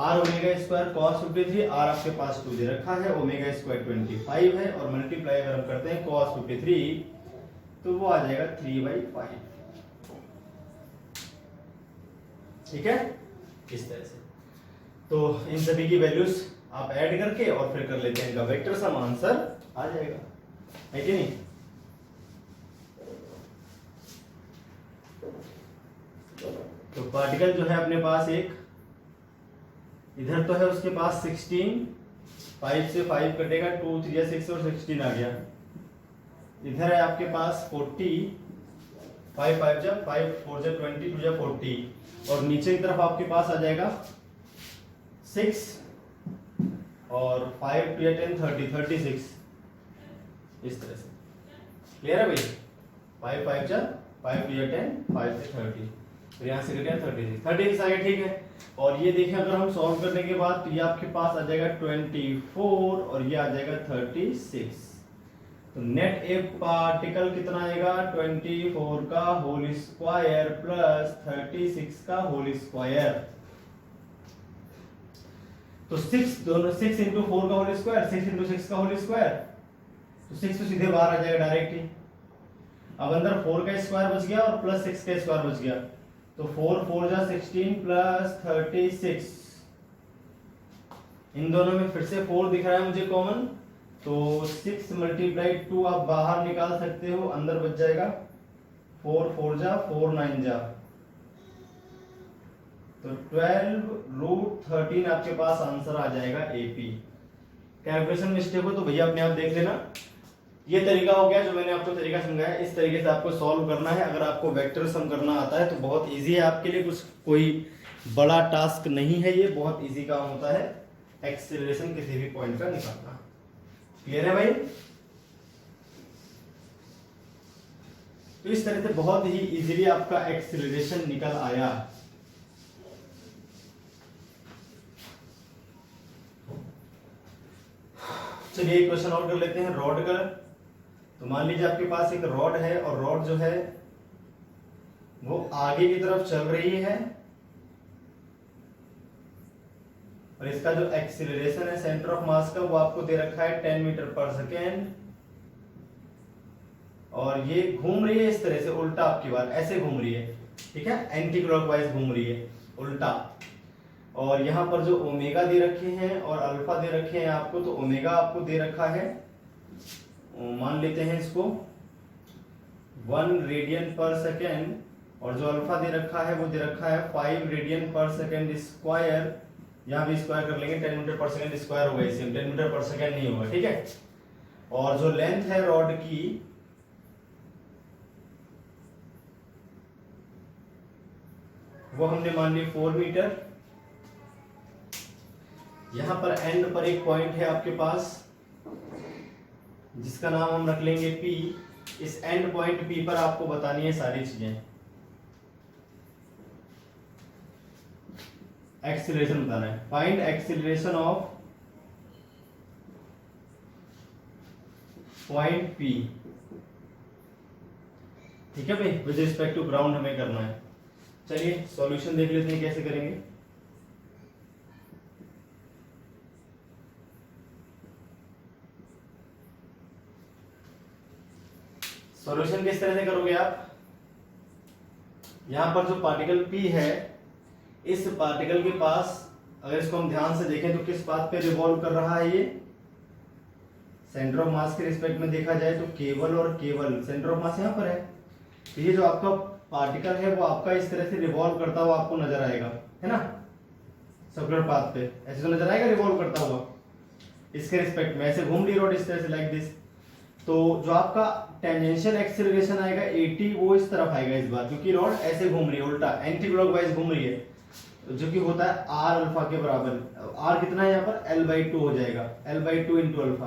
R omega square cos 53, R आपके पास 2 दे रखा है, ओमेगा स्क्वायर 25 है, और मल्टीप्लाई अगर हम करते हैं cos 53 तो वो आ जाएगा 3/5। ठीक है, इस तरह से। तो इन सभी की वैल्यूज आप ऐड करके और फिर कर लेते हैं इनका वेक्टर सम, आंसर आ जाएगा, है कि नहीं। तो पार्टिकल जो है अपने पास एक इधर तो है उसके पास 16, 5 से 5 कटेगा, 2 3 या 6 और 16 आ गया। इधर है आपके पास 40, 5 5 जा 5 4 जा 20 2 जा 40, और नीचे की तरफ आपके पास आ जाएगा 6 और 5 2 या 10 30 36, इस तरह से। क्लियर है भाई? 5 5 जा 5 2 या 10 5 से 30, तो यहाँ से कटेगा 36 आ गया। ठीक है, और ये देखें अगर हम सॉल्व करने के बाद तो ये आपके पास आ जाएगा 24 और ये आ जाएगा 36। तो नेट ए पार्टिकल कितना आएगा? 24 का होल स्क्वायर प्लस 36 का होल स्क्वायर। तो 6 दोनों 6 इंटू 4 का होल स्क्वायर, 6 इंटू 6 का होल स्क्वायर, तो 6 तो सीधे बाहर आ जाएगा डायरेक्ट ही। अब अंदर 4 का स्क्वायर बच गया और प्लस 6 का स्क्वायर बच गया, तो 4 4 जा 16 प्लस 36। इन दोनों में फिर से 4 दिख रहा है मुझे कॉमन, तो 6 मल्टीप्लाई 2 आप बाहर निकाल सकते हो, अंदर बच जाएगा 4 4 जा 4 9 जा, तो 12√13 आपके पास आंसर आ जाएगा एपी। कैलकुलेशन मिस्टेक हो तो भैया अपने आप देख लेना। ये तरीका हो गया जो मैंने आपको तरीका समझाया, इस तरीके से आपको सॉल्व करना है। अगर आपको वेक्टर सम करना आता है तो बहुत इजी है आपके लिए, कुछ कोई बड़ा टास्क नहीं है, ये बहुत इजी काम होता है एक्सेलरेशन किसी भी पॉइंट का निकालना। क्लियर है भाई? तो इस तरह से बहुत ही इजीली आपका एक्सेलरेशन निकल आया। चलिए एक क्वेश्चन और कर लेते हैं रॉड का। तो मान लीजिए आपके पास एक रॉड है और रॉड जो है वो आगे की तरफ चल रही है, और इसका जो एक्सीलरेशन है सेंटर ऑफ मास का वो आपको दे रखा है 10 मीटर पर सेकेंड, और ये घूम रही है इस तरह से उल्टा, आपकी बार ऐसे घूम रही है, ठीक है, एंटी क्लॉकवाइज घूम रही है उल्टा। और यहाँ पर जो ओमेगा दे रखे हैं और अल्फा दे रखे हैं आपको, तो ओमेगा आपको दे रखा है, मान लेते हैं इसको 1 रेडियन पर सेकेंड, और जो अल्फा दे रखा है वो दे रखा है 5 रेडियन पर सेकेंड स्क्वायर। यहाँ भी स्क्वायर कर लेंगे, 10 मीटर पर सेकेंड स्क्वायर होगा, इसे 10 मीटर पर सेकेंड नहीं होगा, ठीक है। और जो लेंथ है रॉड की वो हमने मान ली 4 मीटर। यहां पर एंड पर एक पॉइंट है आपके पास जिसका नाम हम रख लेंगे P। इस एंड पॉइंट P पर आपको बतानी है सारी चीजें। एक्सीलरेशन बताना है, find acceleration of point P, ठीक है भाई, विद रिस्पेक्ट टू ग्राउंड हमें करना है। चलिए सॉल्यूशन देख लेते हैं कैसे करेंगे। सॉल्यूशन किस तरह से करोगे आप? यहां पर जो पार्टिकल P है, इस पार्टिकल के पास अगर इसको हम ध्यान से देखें तो किस पाथ पे रिवॉल्व कर रहा है? ये सेंटर ऑफ मास के रिस्पेक्ट में देखा जाए तो केवल और केवल सेंटर ऑफ मास यहां पर है। तो ये जो आपका पार्टिकल है वो आपका इस तरह से रिवॉल्व करता हुआ आपको नजर आएगा, है ना, सर्कुलर पाथ पे ऐसे तो नजर आएगा रिवॉल्व करता हुआ इसके रिस्पेक्ट में, ऐसे घूम रही रॉड इस तरह से लाइक दिस। तो जो आपका टेंजेंशियल एक्सीलरेशन आएगा 80, वो इस तरफ आएगा इस बार, क्योंकि रॉड ऐसे घूम रही है उल्टा एंटी क्लॉकवाइज घूम रही है, जो कि होता है आर अल्फा के बराबर। आर कितना है यहाँ पर? L/2 हो जाएगा, L/2 इंटू अल्फा।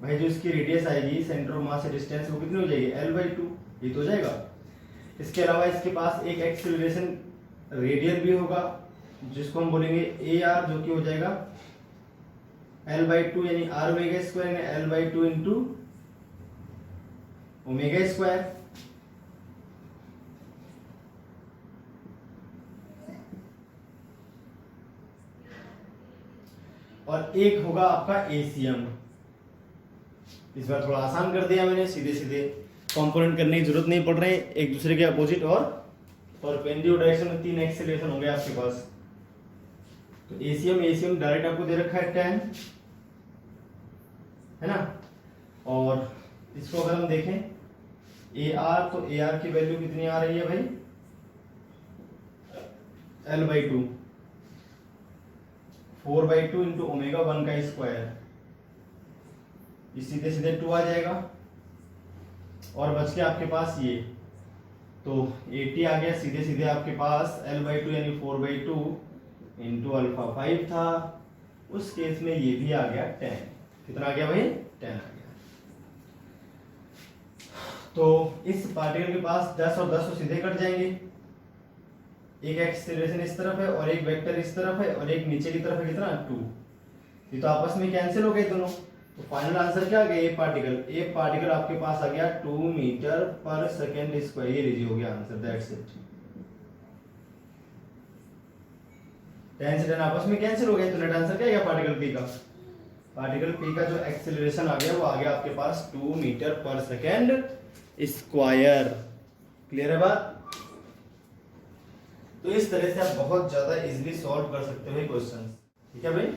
भाई जो इसकी रेडियस आएगी सेंटर ऑफ मास से डिस्टेंस वो कितनी हो जाएगी? L/2, ये तो हो जाएगा। इसके अलावा इसके पास एक एक्सीलरेशन रेडियल भी होगा जिसको हम बोलेंगे AR, जो कि हो जाएगा L/2 यानी R ओमेगा स्क्वायर यानी L/2 इंटू ओमेगा स्क्वायर। और एक होगा आपका एसीएम। इस बार थोड़ा आसान कर दिया मैंने, सीधे सीधे कंपोनेंट करने की जरूरत नहीं पड़ रही, एक दूसरे के अपोजिट और परपेंडिकुलर डायरेक्शन में 3 एक्सेलरेशन होंगे आपके पास। तो एसीएम डायरेक्ट आपको दे रखा है 10, है ना। और इसको अगर हम देखें ए आर, तो ए आर की वैल्यू कितनी आ रही है भाई, L/2, 4/2 इंटू ओमेगा 1 का स्क्वायर, सीधे सीधे 2 आ जाएगा। और बच के आपके पास ये, तो 80 आ गया, सीधे सीधे आपके पास L/2 यानी 4/2 इंटू अल्फा 5 था। उस केस में ये भी आ गया 10। कितना आ गया भाई, 10 आ गया। तो इस पार्टिकल के पास 10 और 10 तो सीधे कट जाएंगे, एक एक्सेलरेशन इस तरफ है और एक वेक्टर इस तरफ है और एक नीचे की तरफ है, कितना 2। ये तो आपस में कैंसिल हो गए दोनों। तो फाइनल आंसर क्या आ गया, ए पार्टिकल आपके पास आ गया 2 मीटर पर सेकेंड स्क्वायर। ये लीजिए हो गया आंसर, दैट्स इट। 10 से 10 आपस में कैंसिल हो गए, तो नेट आंसर क्या आ गया पार्टिकल पी का। पार्टिकल पी का जो एक्सेलरेशन आ गया वो आ गया आपके पास 2 मीटर पर सेकेंड स्क्वायर। क्लियर है बात। तो इस तरह से आप बहुत ज्यादा इजीली सॉल्व कर सकते हो क्वेश्चन। ठीक है भाई।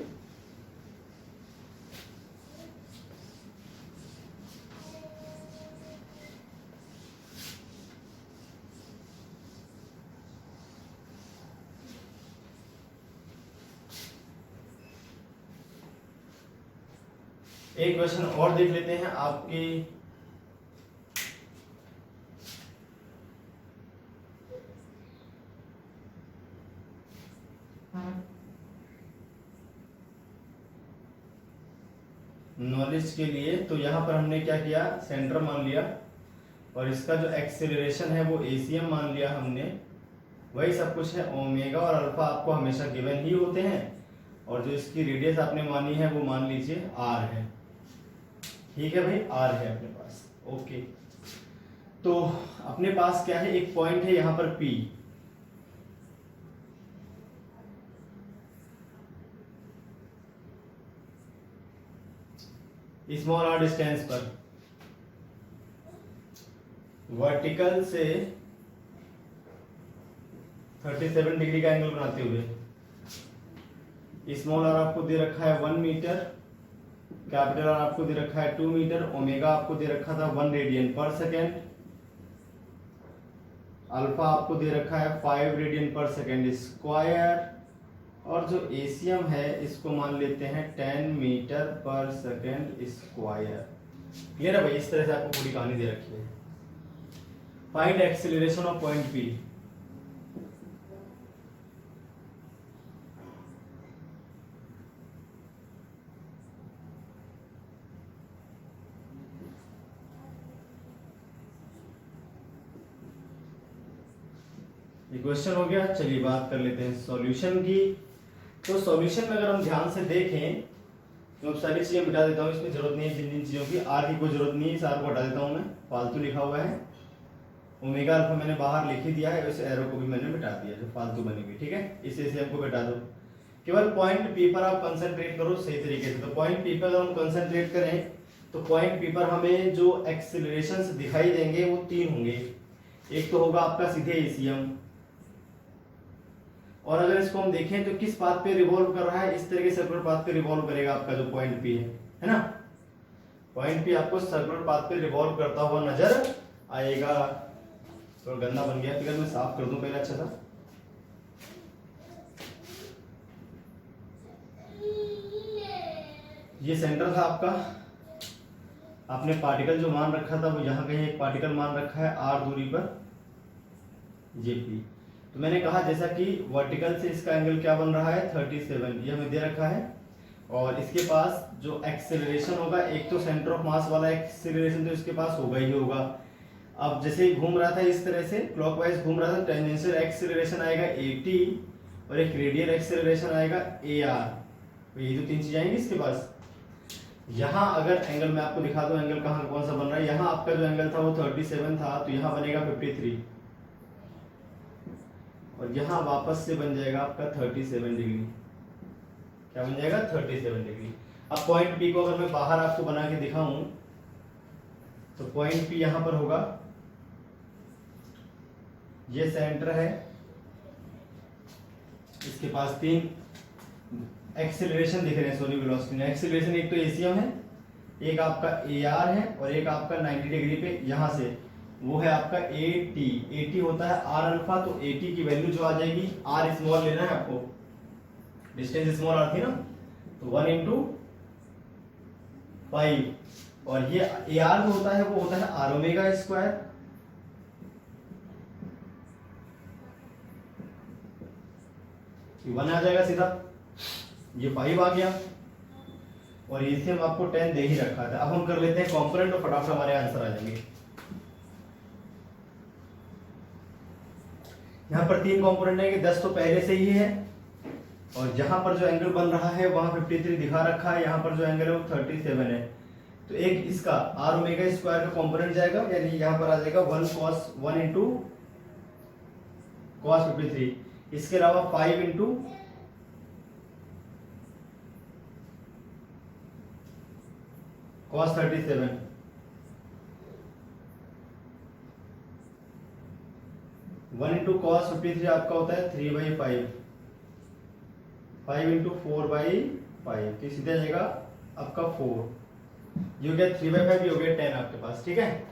एक क्वेश्चन और देख लेते हैं आपकी। नॉलेज के लिए, तो यहां पर हमने क्या किया, सेंटर मान लिया और इसका जो एक्सेलरेशन है वो एसीएम मान लिया हमने। वही सब कुछ है, ओमेगा और अल्फा आपको हमेशा गिवन ही होते हैं, और जो इसकी रेडियस आपने मानी है वो मान लीजिए आर है। ठीक है भाई, आर है अपने पास। ओके, तो अपने पास क्या है, एक पॉइंट है यहां पर पी। स्मॉल आर डिस्टेंस पर वर्टिकल से 37 डिग्री का एंगल बनाते हुए स्मॉल आर आपको दे रखा है 1 मीटर, कैपिटल आर आपको दे रखा है 2 मीटर, ओमेगा आपको दे रखा था 1 रेडियन पर सेकेंड, अल्फा आपको दे रखा है 5 रेडियन पर सेकेंड स्क्वायर, और जो एसीएम है इसको मान लेते हैं 10 मीटर पर सेकेंड स्क्वायर। क्लियर है भाई। इस तरह से आपको पूरी कहानी दे रखी है। Find acceleration of point P. Question हो गया। चलिए बात कर लेते हैं सॉल्यूशन की। तो सॉल्यूशन में अगर हम ध्यान से देखें तो अब सारी चीजें मिटा देता हूँ, इसमें जरूरत नहीं है जिन जिन चीजों की, आर की कोई जरूरत नहीं है, इस आर को हटा देता हूँ मैं, फालतू लिखा हुआ है। ओमेगा अल्फा मैंने बाहर लिख ही दिया है, उस एरो को भी मैंने मिटा दिया जो फालतू बनेगी। ठीक है, इसे आपको मिटा दो। केवल पॉइंट पी पर आप कंसंट्रेट करो सही तरीके से। तो पॉइंट पी पर अगर हम कंसंट्रेट करें तो पॉइंट पी पर हमें जो एक्सेलरेशंस दिखाई देंगे वो 3 होंगे। एक तो होगा आपका सीधे एसीएम, और अगर इसको हम देखें तो किस पाथ पे रिवॉल्व कर रहा है, इस तरीके से सर्कुलर पाथ पे रिवॉल्व करेगा आपका जो पॉइंट पी है ना। पॉइंट पी आपको सर्कुलर पाथ पे रिवॉल्व करता हुआ नजर आएगा। तो गंदा बन गया फिगर, मैं साफ कर दूं पहले अच्छा सा। ये सेंटर था आपका, आपने पार्टिकल जो मान रखा था वो यहां कहीं एक पार्टिकल मान रखा है आर दूरी पर, ये पी। तो मैंने कहा जैसा कि वर्टिकल से इसका एंगल क्या बन रहा है 37, ये हमें दे रखा है, और इसके पास जो एक्सेलरेशन होगा, एक तो सेंटर ऑफ मास वाला एक्सेलरेशन तो इसके पास होगा ही होगा। अब जैसे ही घूम रहा था इस तरह से क्लॉकवाइज घूम रहा था, टेंजेंशियल एक्सेलरेशन आएगा 80 और एक रेडियल एक्सेलरेशन आएगा AR। तो ये जो 3 चीजें आएंगी इसके पास। यहाँ अगर एंगल मैं आपको दिखा दूं एंगल कहाँ कौन सा बन रहा है, यहाँ आपका जो एंगल था वो 37 था, तो यहाँ बनेगा 53, और यहाँ वापस से बन जाएगा आपका 37 डिग्री। क्या बन जाएगा 37 डिग्री। अब पॉइंट पी को अगर मैं बाहर आपको बना के दिखाऊं तो पॉइंट पी यहां पर होगा, ये सेंटर है, इसके पास 3 एक्सेलरेशन दिख रहे हैं, सॉरी वेलोसिटी नहीं, एक्सेलरेशन एक तो एसीएम है, एक आपका एआर है और एक आपका 90 डिग्री पे यहां से वो है आपका एटी। एटी होता है आर अल्फा, तो एटी की वैल्यू जो आ जाएगी, आर स्मॉल लेना है आपको, डिस्टेंस स्मॉल आर थी ना, तो 1 इंटू 5 और ये एआर जो होता है वो होता है आर ओमेगा स्क्वायर, वन आ जाएगा सीधा, ये 5 आ गया और इसे हम आपको 10 दे ही रखा था। अब हम कर लेते हैं कंपोनेंट और फटाफट हमारे आंसर आ जाएंगे। यहाँ पर 3 कंपोनेंट है कि 10 तो पहले से ही है और जहां पर जो एंगल बन रहा है वहां 53 दिखा रखा है, यहाँ पर जो एंगल है वो 37 है, तो एक इसका आर ओमेगा स्क्वायर का कंपोनेंट जाएगा, यानी यहाँ पर आ जाएगा 1 cos 1 इंटू cos 53, इसके अलावा 5 into cos 37, one into cos 53 आपका होता है 3/5, 5 इंटू 4/5, तो सीधा जाएगा आपका 4, ये हो गया 3/5, ये हो गया 10 आपके पास, ठीक है।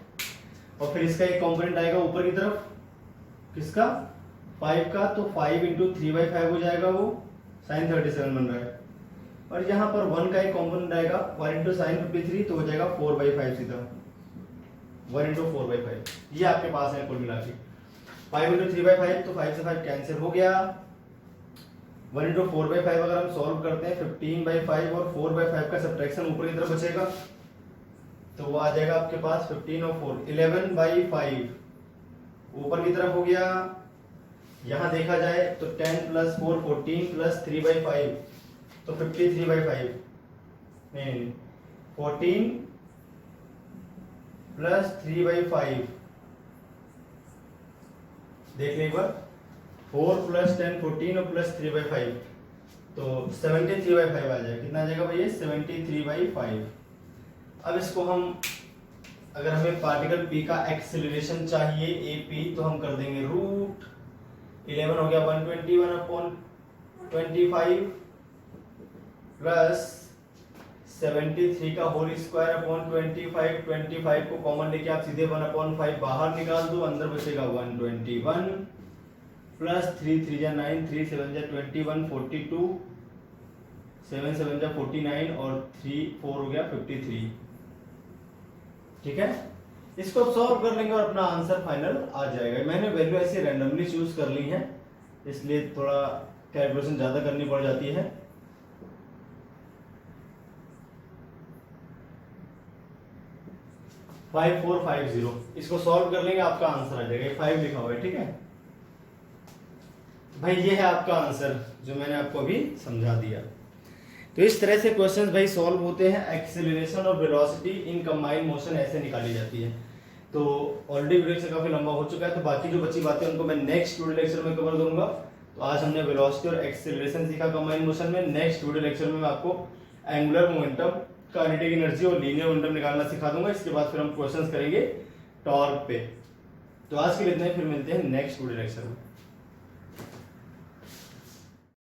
और फिर इसका एक कंपोनेंट आएगा ऊपर की तरफ, किसका 5 का, तो 5 इंटू 3/5 हो जाएगा, वो sin 37 बन रहा है, और यहाँ पर 1 का एक कंपोनेंट आएगा 1 इंटू sin 53, तो हो जाएगा 4/5 सीधा, 1 इंटू 4/5, ये आपके पास है कुल मिला के। 5 इंटू 3/5, तो 5 से 5 कैंसिल हो गया, 1 इंटू 4/5 अगर हम सॉल्व करते हैं 15/5 और 4/5 का सब्ट्रैक्शन ऊपर की तरफ बचेगा, तो वो आ जाएगा आपके पास 15 और 4 11/5 ऊपर की तरफ हो गया। यहां देखा जाए तो 10 प्लस 4 14 प्लस 3/5, तो 53/5, नहीं 14 प्लस 3/5, देख लें एक बार, 4 प्लस 10 14 और प्लस 3/5, तो 73/5 आ जाएगा, कितना आ जाएगा भैया 73/5। अब इसको हम, अगर हमें पार्टिकल पी का एक्सेलरेशन चाहिए ए पी, तो हम कर देंगे रूट 11 हो गया 121/25 प्लस 73 का होल स्क्वायर अपॉन 25, 25 को कॉमन लेके आप सीधे 1/5 बाहर निकाल दो, अंदर बचेगा 121 प्लस 3 3 जा 9, 3 7 जा 21, 42, 7 7 जा 49 और 3 4 हो गया 53, ठीक है। इसको सॉल्व कर लेंगे और अपना आंसर फाइनल आ जाएगा। मैंने वैल्यू ऐसे रैंडमली चूज कर ली है, इसलिए थोड़ा कैलकुलेशन ज्यादा करनी पड़ जाती है। फाइव 4 5 0, इसको सॉल्व कर लेंगे, आपका आंसर आ जाएगा, 5 लिखा हुआ है, ठीक है भाई। ये है आपका आंसर जो मैंने आपको अभी समझा दिया। तो इस तरह से क्वेश्चंस भाई सॉल्व होते हैं, एक्सेलरेशन और वेलोसिटी इन कंबाइंड मोशन ऐसे निकाली जाती है। तो ऑलरेडी वीडियो से काफी लंबा हो चुका है, तो बाकी जो बची बातें उनको मैं नेक्स्ट वीडियो लेक्चर में कवर करूंगा। तो आज हमने वेलोसिटी और एक्सेलरेशन सीखा कंबाइंड मोशन में। नेक्स्ट वीडियो लेक्चर में मैं आपको एंगुलर मोमेंटम, काइनेटिक एनर्जी और लीनियर मोमेंटम निकालना सिखा दूंगा। इसके बाद फिर हम क्वेश्चंस करेंगे टॉर्क पे। तो आज के लिए इतना ही, फिर मिलते हैं नेक्स्ट वीडियो लेक्चर में।